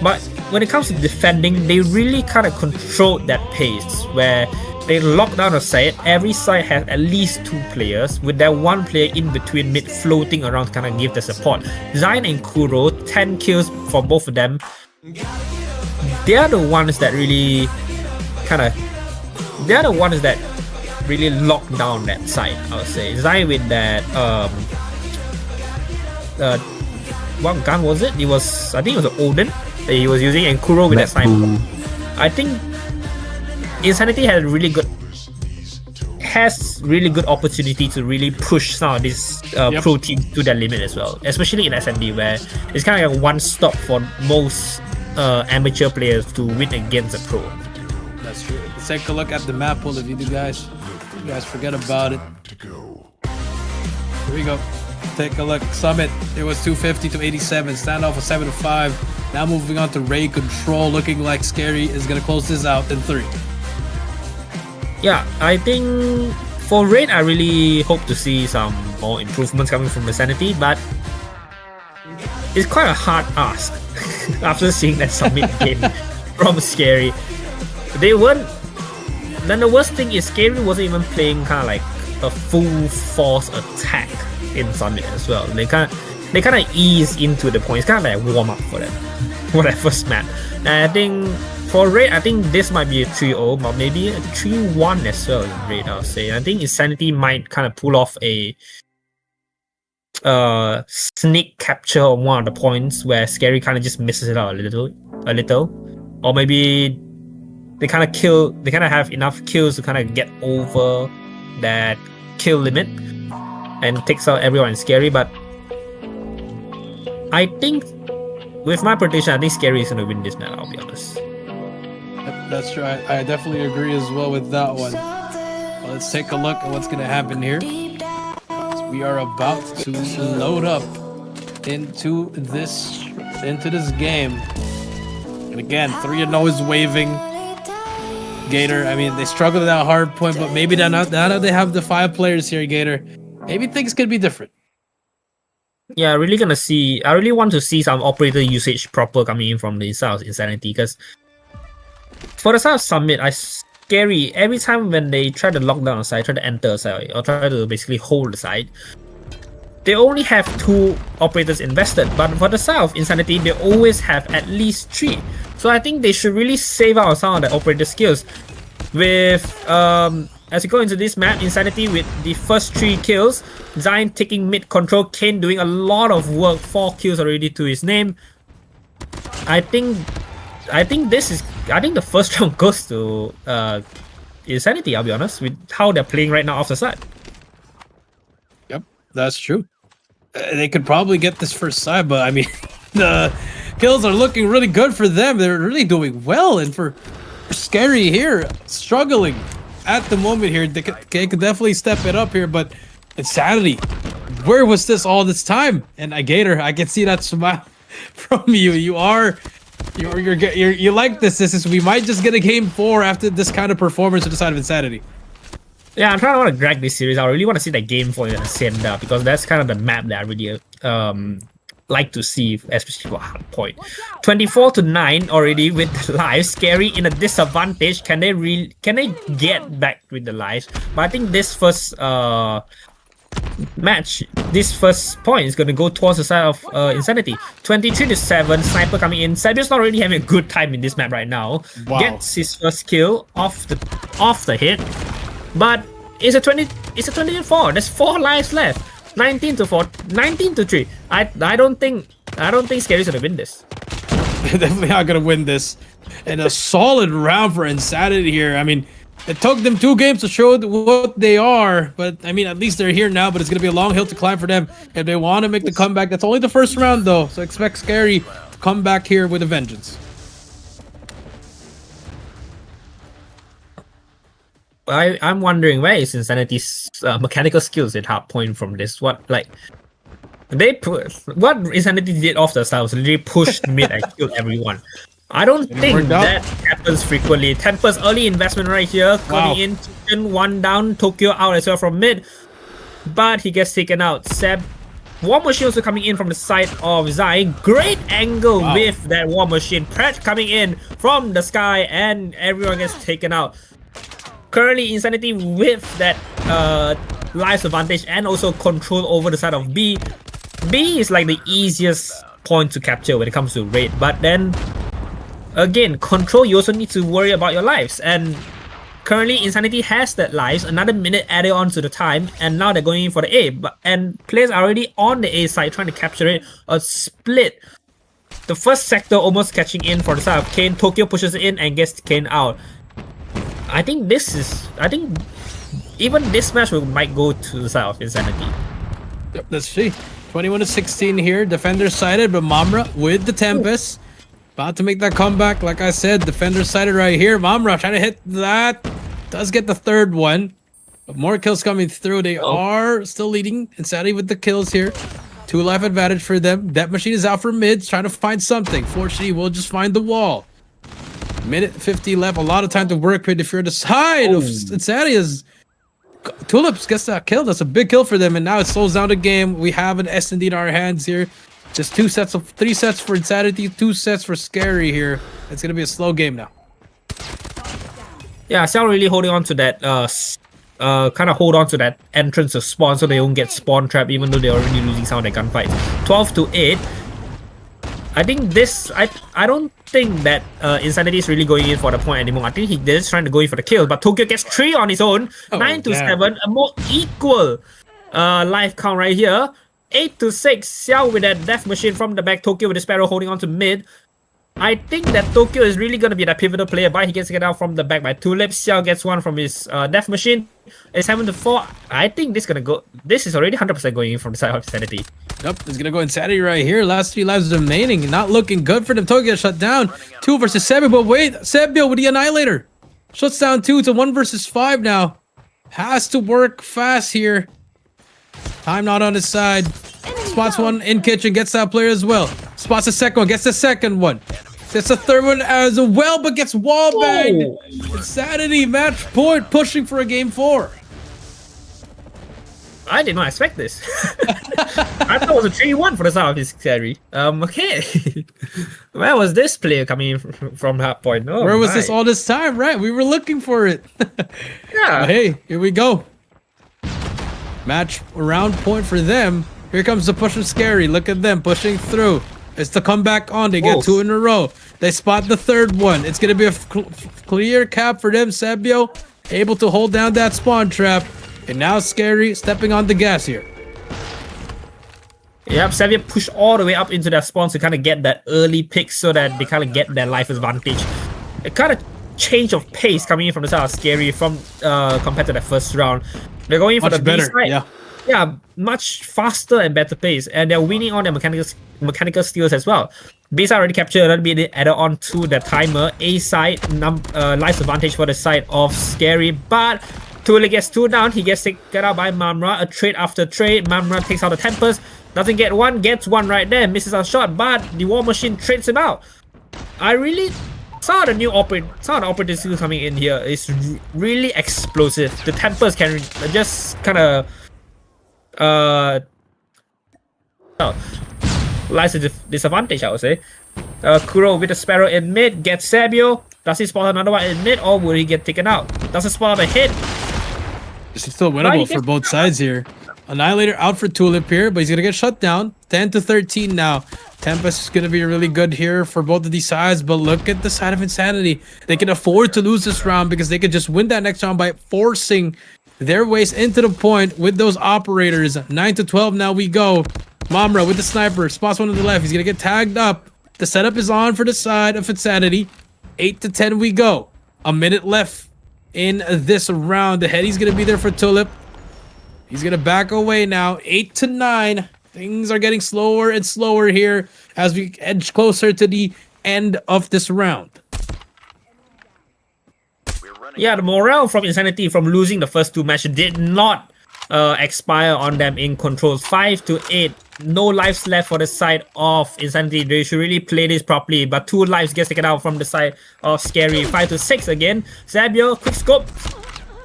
But when it comes to defending, they really kind of controlled that pace where they lock down a side. Every side has at least 2 players, with that one player in between mid floating around to kind of give the support. Zion and Kuro, 10 kills for both of them. They are the ones that really lock down that side, I would say. Zion with that what gun was it? I think it was an Odin that he was using, and Kuro with that sniper. I think Insanity has really good opportunity to really push some of these pro teams to their limit as well, especially in SMD, where it's kind of like a one stop for most amateur players to win against a pro. That's true. Let's take a look at the map pool if you guys forget about it. Here we go. Take a look. Summit, it was 250 to 87. Standoff was 7 to 5. Now moving on to Raid Control, looking like Scary is gonna close this out in 3. Yeah, I think for Raid, I really hope to see some more improvements coming from Insanity, but it's quite a hard ask after seeing that Summit game from Scary. Then the worst thing is Scary wasn't even playing kind of like a full force attack in Summit as well. They kind of ease into the point. It's kind of like warm up for them for that first map. And I think for Raid, I think this might be a 3-0, but maybe a 3-1 as well in Raid, I'll say. I think Insanity might kind of pull off a sneak capture on one of the points where Scary kind of just misses it out a little, or maybe they kind of have enough kills to kind of get over that kill limit and takes out everyone in Scary. But I think with my prediction, I think Scary is going to win this match, I'll be honest. That's true. I definitely agree as well with that one. Well, let's take a look at what's going to happen here. So we are about to load up into this game. And again, 3-0 is waving. Gator, I mean, they struggled at that hard point, but maybe now that they have the 5 players here, Gator, maybe things could be different. Yeah, I really want to see some operator usage proper coming in from the South Insanity, because for the South Summit, Scary, every time when they try to lock down a side, try to enter a side, or try to basically hold the side, they only have 2 operators invested. But for the South Insanity, they always have at least 3. So I think they should really save out some of the operator skills. With as you go into this map, Insanity with the first 3 kills, Zion taking mid control, Kane doing a lot of work, 4 kills already to his name. I think the first round goes to Insanity, I'll be honest, with how they're playing right now off the side. Yep, that's true. They could probably get this first side, but I mean, the kills are looking really good for them. They're really doing well, and for Scary here, struggling at the moment here. They could definitely step it up here, but Insanity, where was this all this time? And Gator, I can see that smile from you. You like this. We might just get a game 4 after this kind of performance on the side of Insanity. Yeah, I'm trying to want to drag this series. I really want to see that game for Hacienda, because that's kind of the map that I really like to see, especially for hardpoint. 24-9 already with the lives. Scary in a disadvantage. Can they get back with the lives? But I think this first match, this first point is going to go towards the side of Insanity. 23-7, sniper coming in. Sabio's not really having a good time in this map right now. Wow. Gets his first kill off the hit, but it's a 20-4. There's 4 lives left. 19-4, 19-3. I don't think Scary's gonna win this. They're definitely not gonna win this. And a solid round for Insanity here. I mean, it took them 2 games to show what they are, but I mean, at least they're here now. But it's gonna be a long hill to climb for them if they want to make the comeback. That's only the first round though, so expect Scary to come back here with a vengeance. I'm wondering, where is Insanity's mechanical skills at hardpoint from this? What Insanity did off the start was literally pushed mid and killed everyone. I don't think that happens frequently. Tempest early investment right here, coming in, Chicken 1 down, Tokyo out as well from mid, but he gets taken out. Seb, War Machine also coming in from the side of Zai. Great angle with that War Machine. Pratt coming in from the sky, and everyone gets taken out. Currently, Insanity with that life advantage and also control over the side of B. B is like the easiest point to capture when it comes to raid, but then again, control, you also need to worry about your lives, and currently Insanity has that lives, another minute added on to the time, and now they're going in for the A, and players are already on the A side trying to capture it. A split. The first sector almost catching in for the side of Kane. Tokyo pushes it in and gets Kane out. I think even this match might go to the side of Insanity. Yep, let's see. 21-16 here. Defender sided, but Mamra with the Tempest. About to make that comeback. Like I said, defender sided right here. Mamra trying to hit that. Does get the 3rd one. But more kills coming through. They are still leading Insanity with the kills here. 2 life advantage for them. That Machine is out for mids, trying to find something. Fortunately, we'll just find the wall. Minute 50 left. A lot of time to work with if you're the side of Insanity. As Tulips gets that kill. That's a big kill for them. And now it slows down the game. We have an S&D in our hands here. Just 3 sets for Insanity, 2 sets for Scary here. It's going to be a slow game now. Yeah, Xiao really holding on to that, kind of hold on to that entrance of spawn so they don't get spawn trapped even though they're already losing some of their gunfights. 12-8. I think this, I don't think that Insanity is really going in for the point anymore. I think they're just trying to go in for the kill, but Tokyo gets 3 on his own. 9-7, a more equal life count right here. 8-6, Xiao with that death machine from the back. Tokyo with the Sparrow holding on to mid. I think that Tokyo is really going to be that pivotal player, but he gets taken out from the back by Tulips. Xiao gets 1 from his death machine. It's 7-4. I think this is going to go. This is already 100% going in from the side of Insanity. Yep, it's going to go Insanity right here. Last 3 lives remaining. Not looking good for them. Tokyo shut down. 2 versus 7, but wait. Sebio with the Annihilator. Shuts down 2 to 1 versus 5 now. Has to work fast here. Time not on his side. Spots 1 in kitchen, gets that player as well. Spots the 2nd one, gets the 2nd one. Gets the 3rd one as well, but gets wall banged. Insanity match point, pushing for a game 4. I did not expect this. I thought it was a 3-1 for the side of his carry. Okay. Where was this player coming from that point? Oh, where was this all this time? Right, we were looking for it. Yeah. Hey, here we go. Match round point for them. Here comes the push of Scary. Look at them pushing through. It's the comeback on. They get 2 in a row. They spot the third one. It's going to be a clear cap for them. Sebio able to hold down that spawn trap. And now Scary stepping on the gas here. Yep, Xavier pushed all the way up into their spawn to kind of get that early pick so that they kind of get their life advantage. A kind of change of pace coming in from the side of Scary from compared to the first round. They're going for Much the better, B side. Yeah, much faster and better pace, and they're winning on their mechanical steals as well. B side already captured, another bit added on to the timer. A side life advantage for the side of Scary, but Tule gets 2 down. He gets taken out by Mamra. A trade after trade. Mamra takes out the Tempest. Doesn't get one, gets one right there. Misses a shot, but the War Machine trades him out. I really saw the operating skill coming in here. It's really explosive. The Tempest can just kind of lies a disadvantage, I would say. Kuro with the Sparrow in mid gets Sabio. Does he spot another one in mid, or will he get taken out? Does he spot a hit? It's still winnable for both sides here. Annihilator out for Tulip here, but he's gonna get shut down. 10-13 now. Tempest is gonna be really good here for both of these sides, but look at the side of Insanity. They can afford to lose this round because they could just win that next round by forcing their ways into the point with those operators. 9-12 now we go. Mamra with the sniper, spots one to the left. He's gonna get tagged up. The setup is on for the side of Insanity. 8-10 we go. A minute left in this round. The heady's gonna be there for Tulip. He's gonna back away now. 8-9. Things are getting slower and slower here as we edge closer to the end of this round. Yeah, the morale from Insanity from losing the first 2 matches did not expire on them in controls. 5-8. No lives left for the side of Insanity. They should really play this properly, but 2 lives gets taken out from the side of Scary. 5-6 again. Zabio, quick scope.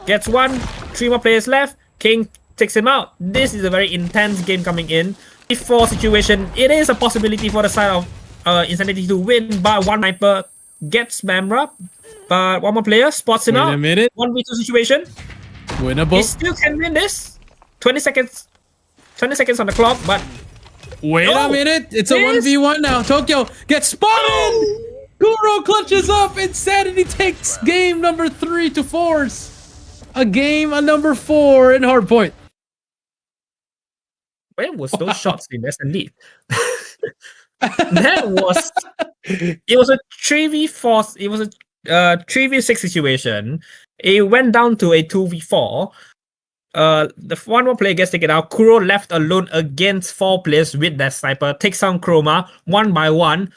Gets 1. 3 more players left. King takes him out. This is a very intense game coming in. 4 situation. It is a possibility for the side of Insanity to win, but one sniper gets Mamra. But one more player spots him out. Wait a minute. 1v2 situation. Winnable. He still can win this. 20 seconds. 20 seconds on the clock, but wait a minute. It's a 1v1 now. Tokyo gets spotted. Kuro clutches up. Insanity takes game number 3 to force a game on number 4 in hardpoint. Where was those shots in S&D? That was... It was a 3v4... It was a 3v6 situation. It went down to a 2v4. The one more player gets taken out. Kuro left alone against 4 players with that sniper. Takes down Chroma one by one.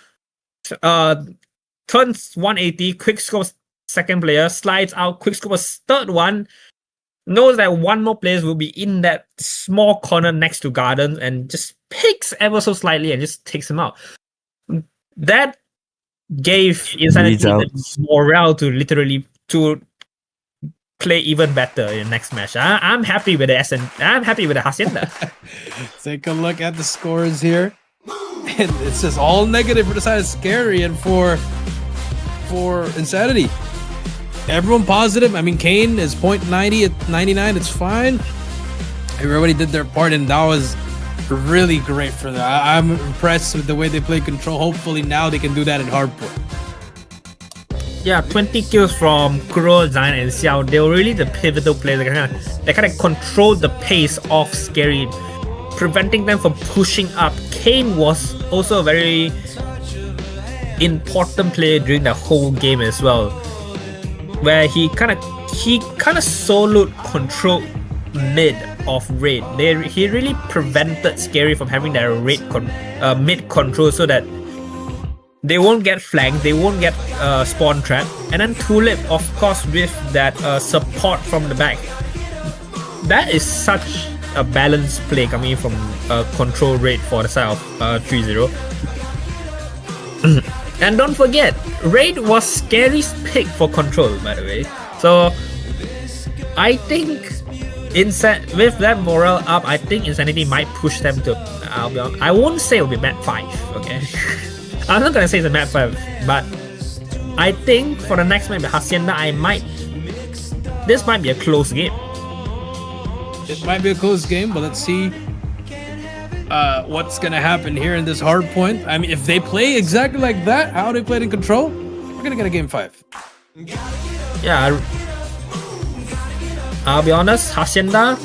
Turns 180. Quick scopes second player. Slides out. Quick scopes third one. Knows that one more player will be in that small corner next to Gardens and just picks ever so slightly and just takes him out. That gave Insanity the morale to literally to play even better in the next match. I'm happy with the I'm happy with the Hacienda. Take a look at the scores here. And it's just all negative for the side of Scary and for Insanity. Everyone positive. I mean, Kane is 0.90 at 99. It's fine. Everybody did their part, and that was really great for them. I'm impressed with the way they play control. Hopefully now they can do that in hardpoint. Yeah, 20 kills from Kuro, Zion, and Xiao. They were really the pivotal players. They kind of controlled the pace of Scary, preventing them from pushing up. Kane was also a very important player during the whole game as well, where he kind of soloed control mid of raid. He really prevented Scary from having that raid mid control so that they won't get flanked, they won't get spawn trapped. And then Tulip, of course, with that support from the back. That is such a balanced play coming in from control raid for the side of 3-0. And don't forget, raid was Scary's pick for control, by the way. So I think with that morale up, I think Insanity might push them to. I won't say it'll be map 5. Okay, I'm not gonna say it's a map 5, but I think for the next map, Hacienda, this might be a close game. It might be a close game, but let's see what's gonna happen here in this hard point. I mean, if they play exactly like that, how they played in control, we're gonna get a game 5. Yeah, I'll be honest. Hacienda,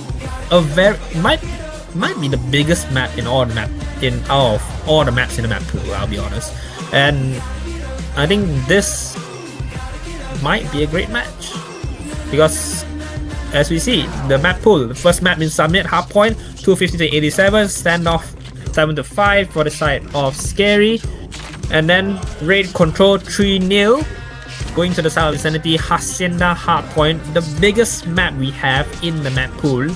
might be the biggest map in all the maps in the map pool. I'll be honest, and I think this might be a great match because, as we see, the map pool, the first map in Summit, hardpoint 250 to 87, standoff 7 to 5 for the side of Scary, and then raid control 3-0 going to the side of Insanity. Hacienda, hardpoint, the biggest map we have in the map pool,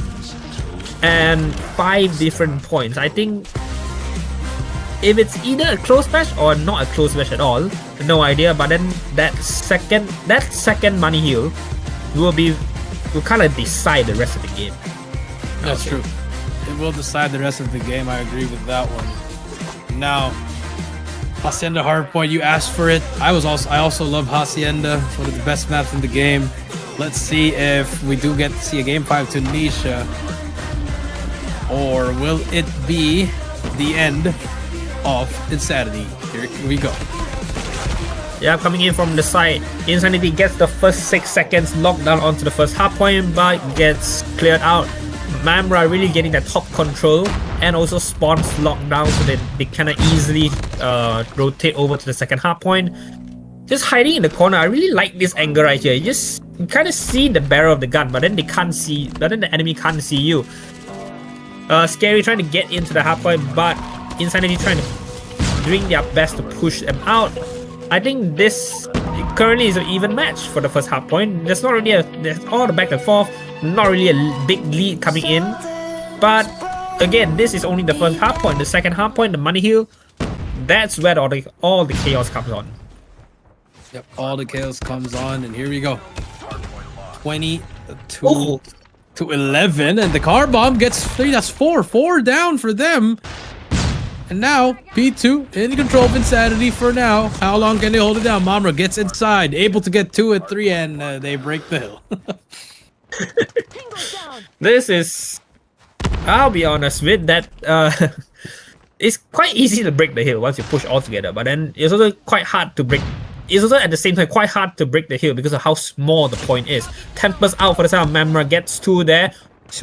and 5 different points. I think if it's either a close match or not a close match at all, no idea. But then that second money heal will kind of decide the rest of the game. That's true. It will decide the rest of the game. I agree with that one. Now, Hacienda hardpoint, you asked for it. I also love Hacienda. It's one of the best maps in the game. Let's see if we do get to see a game 5 to Nisha, or will it be the end of Insanity? Here we go. Yeah, coming in from the side, Insanity gets the first 6 seconds locked down onto the first hardpoint, but gets cleared out. Mamra really getting that top control, and also spawns locked down so that they cannot easily rotate over to the second hardpoint. Just hiding in the corner. I really like this angle right here. You kind of see the barrel of the gun, but then the enemy can't see you. Scary trying to get into the hardpoint, but Insanity trying to doing their best to push them out. I think this currently is an even match for the first hardpoint. There's all the back and forth, not really a big lead coming in. But again, this is only the first hardpoint. The second hardpoint, the money heal, that's where all the chaos comes on. Yep, all the chaos comes on, and here we go. 22 Oh. to 11, and the car bomb gets 3. That's 4 down for them. And now P2 in control of Insanity for now. How long can they hold it down? Mamra gets inside, able to get 2 and 3, and they break the hill. This is, I'll be honest with that, it's quite easy to break the hill once you push all together, but then it's also quite hard to break. It's also at the same time quite hard to break the hill because of how small the point is. Tempest out for the side of Mamra, gets 2 there,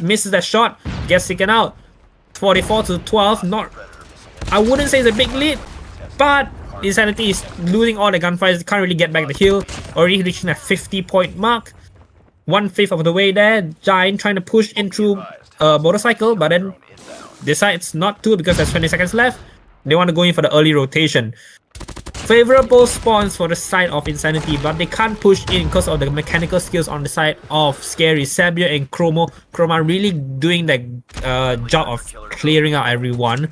misses that shot, gets taken out. 44 to 12, I wouldn't say it's a big lead, but Insanity is losing all the gunfires, can't really get back the hill, already reaching that 50-point mark. 1/5 of the way there. Giant trying to push in through motorcycle, but then decides not to because there's 20 seconds left. They want to go in for the early rotation. Favorable spawns for the side of Insanity, but they can't push in because of the mechanical skills on the side of Scary. Sabio and Chroma really doing the job of clearing out everyone.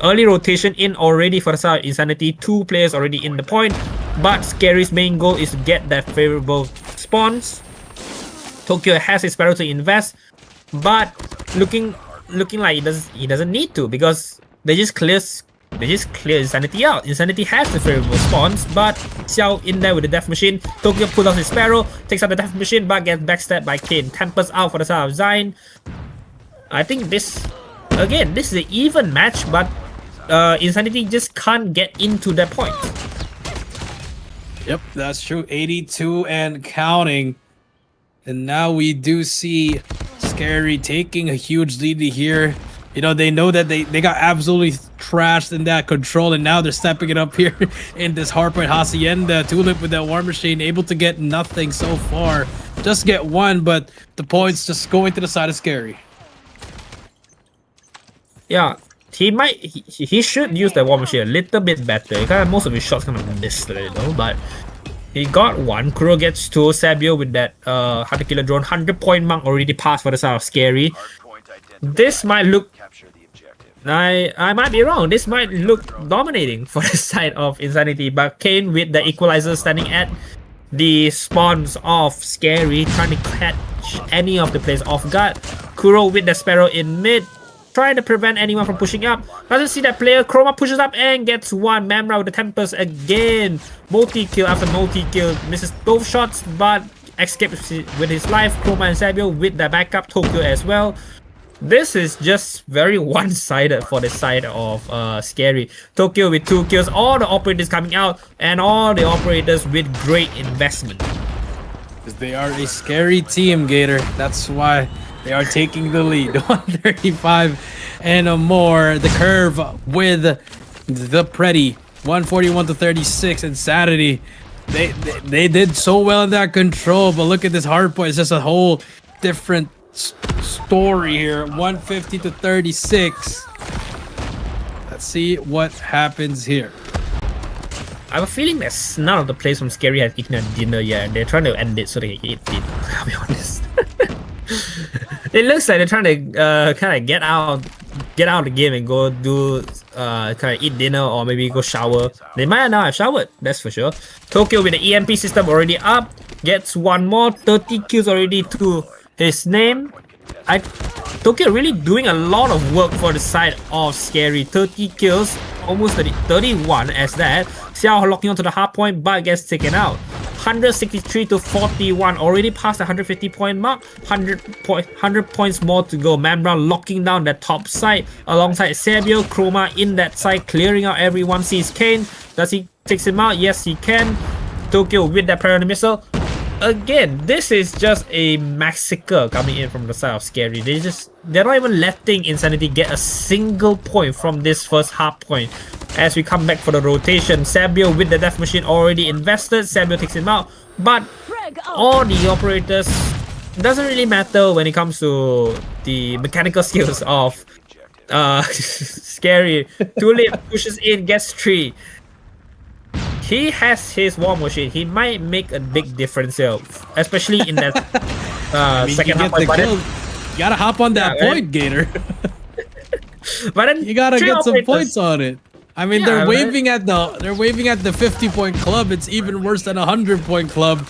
Early rotation in already for the side of Insanity. 2 players already in the point, but Scary's main goal is to get that favorable spawns. Tokyo has his Sparrow to invest, but looking like he doesn't need to because they just clear Insanity out. Insanity has the favorable spawns, but Xiao in there with the Death Machine. Tokyo pulls out his Sparrow, takes out the Death Machine, but gets backstabbed by Kane. Tempest out for the side of Zion. I think this is an even match, but Insanity just can't get into that point. Yep, that's true. 82 and counting. And now we do see Scary taking a huge lead here. You know, they know that they got absolutely trashed in that control, and now they're stepping it up here in this hardpoint. Hacienda, Tulip with that War Machine, able to get nothing so far. Just get 1, but the points just going to the side of Scary. Yeah, he should use the War Machine a little bit better. Most of his shots kind of missed a little, but he got 1. Kuro gets 2. Sabio with that 100 killer drone. 100-point mark already passed for the side of Scary. This might look, I might be wrong, this might look dominating for the side of Insanity, but Kane with the equalizer standing at the spawns of Scary, trying to catch any of the players off guard. Kuro with the Sparrow in mid, trying to prevent anyone from pushing up. Doesn't see that player. Chroma pushes up and gets 1. Mamra with the Tempest again. Multi-kill after multi-kill. Misses both shots, but escapes with his life. Chroma and Sabio with the backup. Tokyo as well. This is just very one-sided for the side of Scary. Tokyo with 2 kills, all the operators coming out, and all the operators with great investment. Because they are a scary team, Gator. That's why they are taking the lead. 135 and more. The curve with the Pretty. 141 to 36. Insanity. They did so well in that control, but look at this hardpoint. It's just a whole different story here. 150 to 36. Let's see what happens here. I have a feeling that none of the players from Scary has eaten a dinner yet, and they're trying to end it so they can eat it. I'll be honest. It looks like they're trying to kind of get out of the game and go do kind of eat dinner or maybe go shower. They might not have showered, that's for sure. Tokyo with the EMP system already up, gets one more, 30 kills already to his name. Tokyo really doing a lot of work for the side of Scary. 30 kills, almost 31 as that. Xiao locking onto the hard point but gets taken out. 163 to 41, already past the 150 point mark. 100 points more to go. Mambra locking down that top side alongside Sabio. Chroma in that side, clearing out everyone. Sees Kane. Does he takes him out? Yes, he can. Tokyo with that priority missile. Again, this is just a massacre coming in from the side of Scary. They're not even letting Insanity get a single point from this first half point. As we come back for the rotation, Sabio with the death machine already invested. Sabio takes him out, but all the operators doesn't really matter when it comes to the mechanical skills of Scary. Tulip pushes in, gets 3. He has his war machine. He might make a big difference here, especially in that second half. You gotta hop on that point, Gator. But then you gotta get some points on it. I mean, they're waving at the 50-point club. It's even worse than a 100-point club.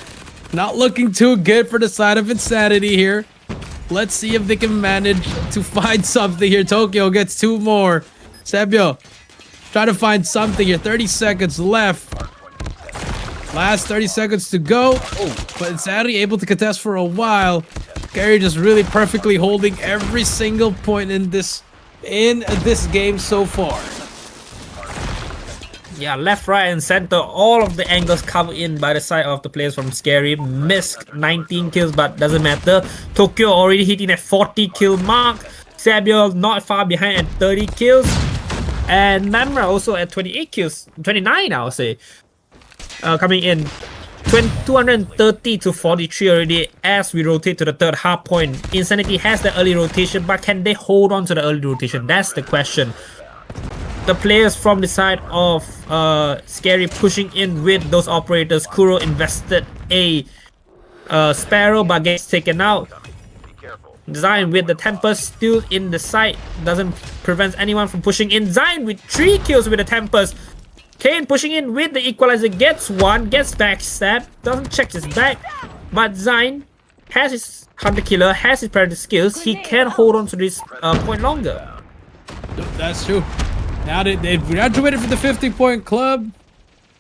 Not looking too good for the side of Insanity here. Let's see if they can manage to find something here. Tokyo gets 2 more. Sabio, try to find something here. 30 seconds left. Last 30 seconds to go. Oh, but Insanity able to contest for a while. Gary just really perfectly holding every single point in this game so far. Yeah, left, right, and center. All of the angles covered in by the side of the players from Scary. Missed 19 kills, but doesn't matter. Tokyo already hitting that 40 kill mark. Sabio not far behind at 30 kills. And Mamra also at 28 kills. 29, I would say. Coming in 230 to 43 already as we rotate to the third half point. Insanity has the early rotation, but can they hold on to the early rotation? That's the question. The players from the side of Scary pushing in with those operators. Kuro invested a Sparrow but gets taken out. Zion with the Tempest still in the side. Doesn't prevent anyone from pushing in. Zion with 3 kills with the Tempest. Kane pushing in with the Equalizer, gets 1, gets backstab, doesn't check his back, but Zion has his Hunter Killer, has his Predator skills, he can hold on to this point longer. That's true. Now they graduated from the 50-point club,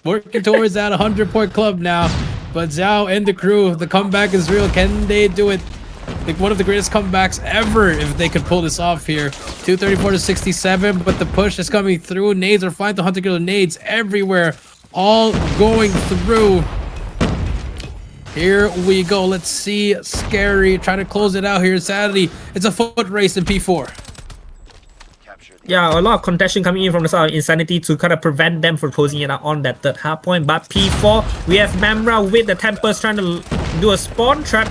working towards that 100-point club now, but Zhao and the crew, the comeback is real. Can they do it? Like one of the greatest comebacks ever if they could pull this off here. 234 to 67, but the push is coming through. Nades are flying, the Hunter Killer nades everywhere, all going through. Here we go. Let's see. Scary trying to close it out here. Sadly, it's a foot race in P4. Yeah, a lot of contention coming in from the side of Insanity to kind of prevent them from closing it out on that third half point. But P4, we have Mamra with the Tempest trying to do a spawn trap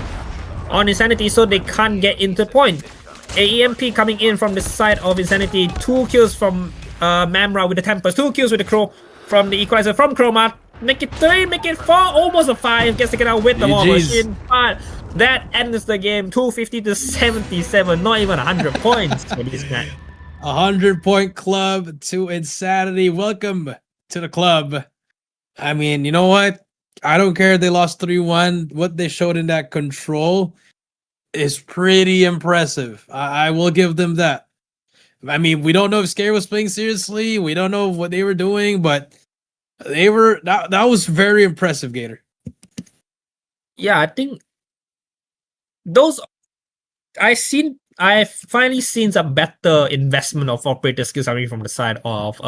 on Insanity so they can't get into point. AEMP coming in from the side of Insanity. 2 kills from Mamra with the Tempest. 2 kills with the Crow from the Equalizer from Chroma. Make it 3, make it 4, almost a 5. Gets taken out with the war machine. But that ends the game. 250 to 77. Not even 100 points for this guy. 100-point club to Insanity. Welcome to the club. I mean, you know what? I don't care if they lost 3-1. What they showed in that control is pretty impressive. I will give them that. I mean, we don't know if Scary was playing seriously. We don't know what they were doing, but they were that was very impressive, Gator. Yeah, I think those I seen I've finally seen some better investment of operator skills coming from the side of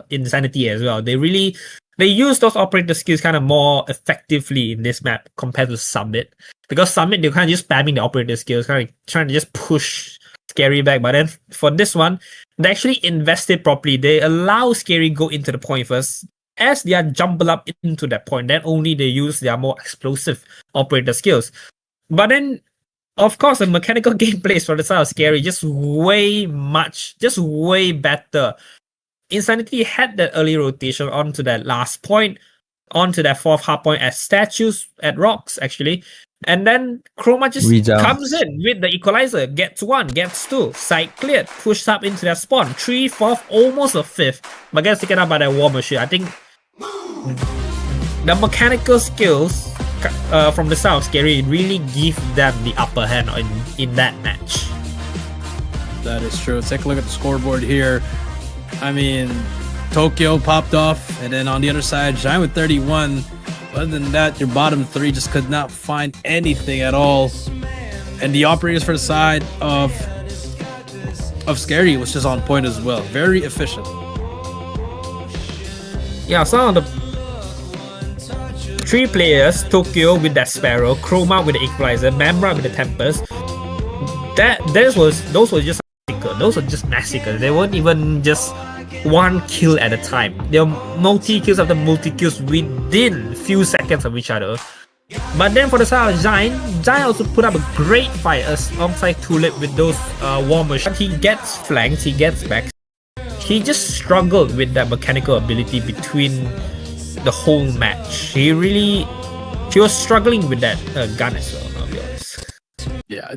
Insanity as well. They use those operator skills kind of more effectively in this map compared to Summit. Because Summit, they're kind of just spamming the operator skills, kind of trying to just push Scary back. But then for this one, they actually invested properly. They allow Scary go into the point first. As they are jumbled up into that point, then only they use their more explosive operator skills. But then, of course, the mechanical gameplay for the side of Scary just way better. Insanity had that early rotation onto that last point, onto that fourth hardpoint as statues at rocks, actually. And then Chroma just comes in with the equalizer, gets 1, gets 2, side cleared, pushed up into their spawn, 3, 4th, almost a 5th, but gets taken out by that war machine. I think the mechanical skills from the side of Scary really give them the upper hand in that match. That is true. Let's take a look at the scoreboard here. I mean, Tokyo popped off, and then on the other side, Giant with 31. Other than that, your bottom 3 just could not find anything at all. And the operators for the side of Scary was just on point as well. Very efficient. Yeah, some of the 3 players, Tokyo with that Sparrow, Chroma with the Equalizer, Mamra with the Tempest, those were just massacre. Those were just massacres. They weren't even just one kill at a time. They were multi-kills after multi-kills within few seconds of each other. But then for the side of Giant also put up a great fight alongside Tulip with those war machines. He gets flanked, he gets back. He just struggled with that mechanical ability between the whole match. He was struggling with that gun as well, I'll be honest. Yeah,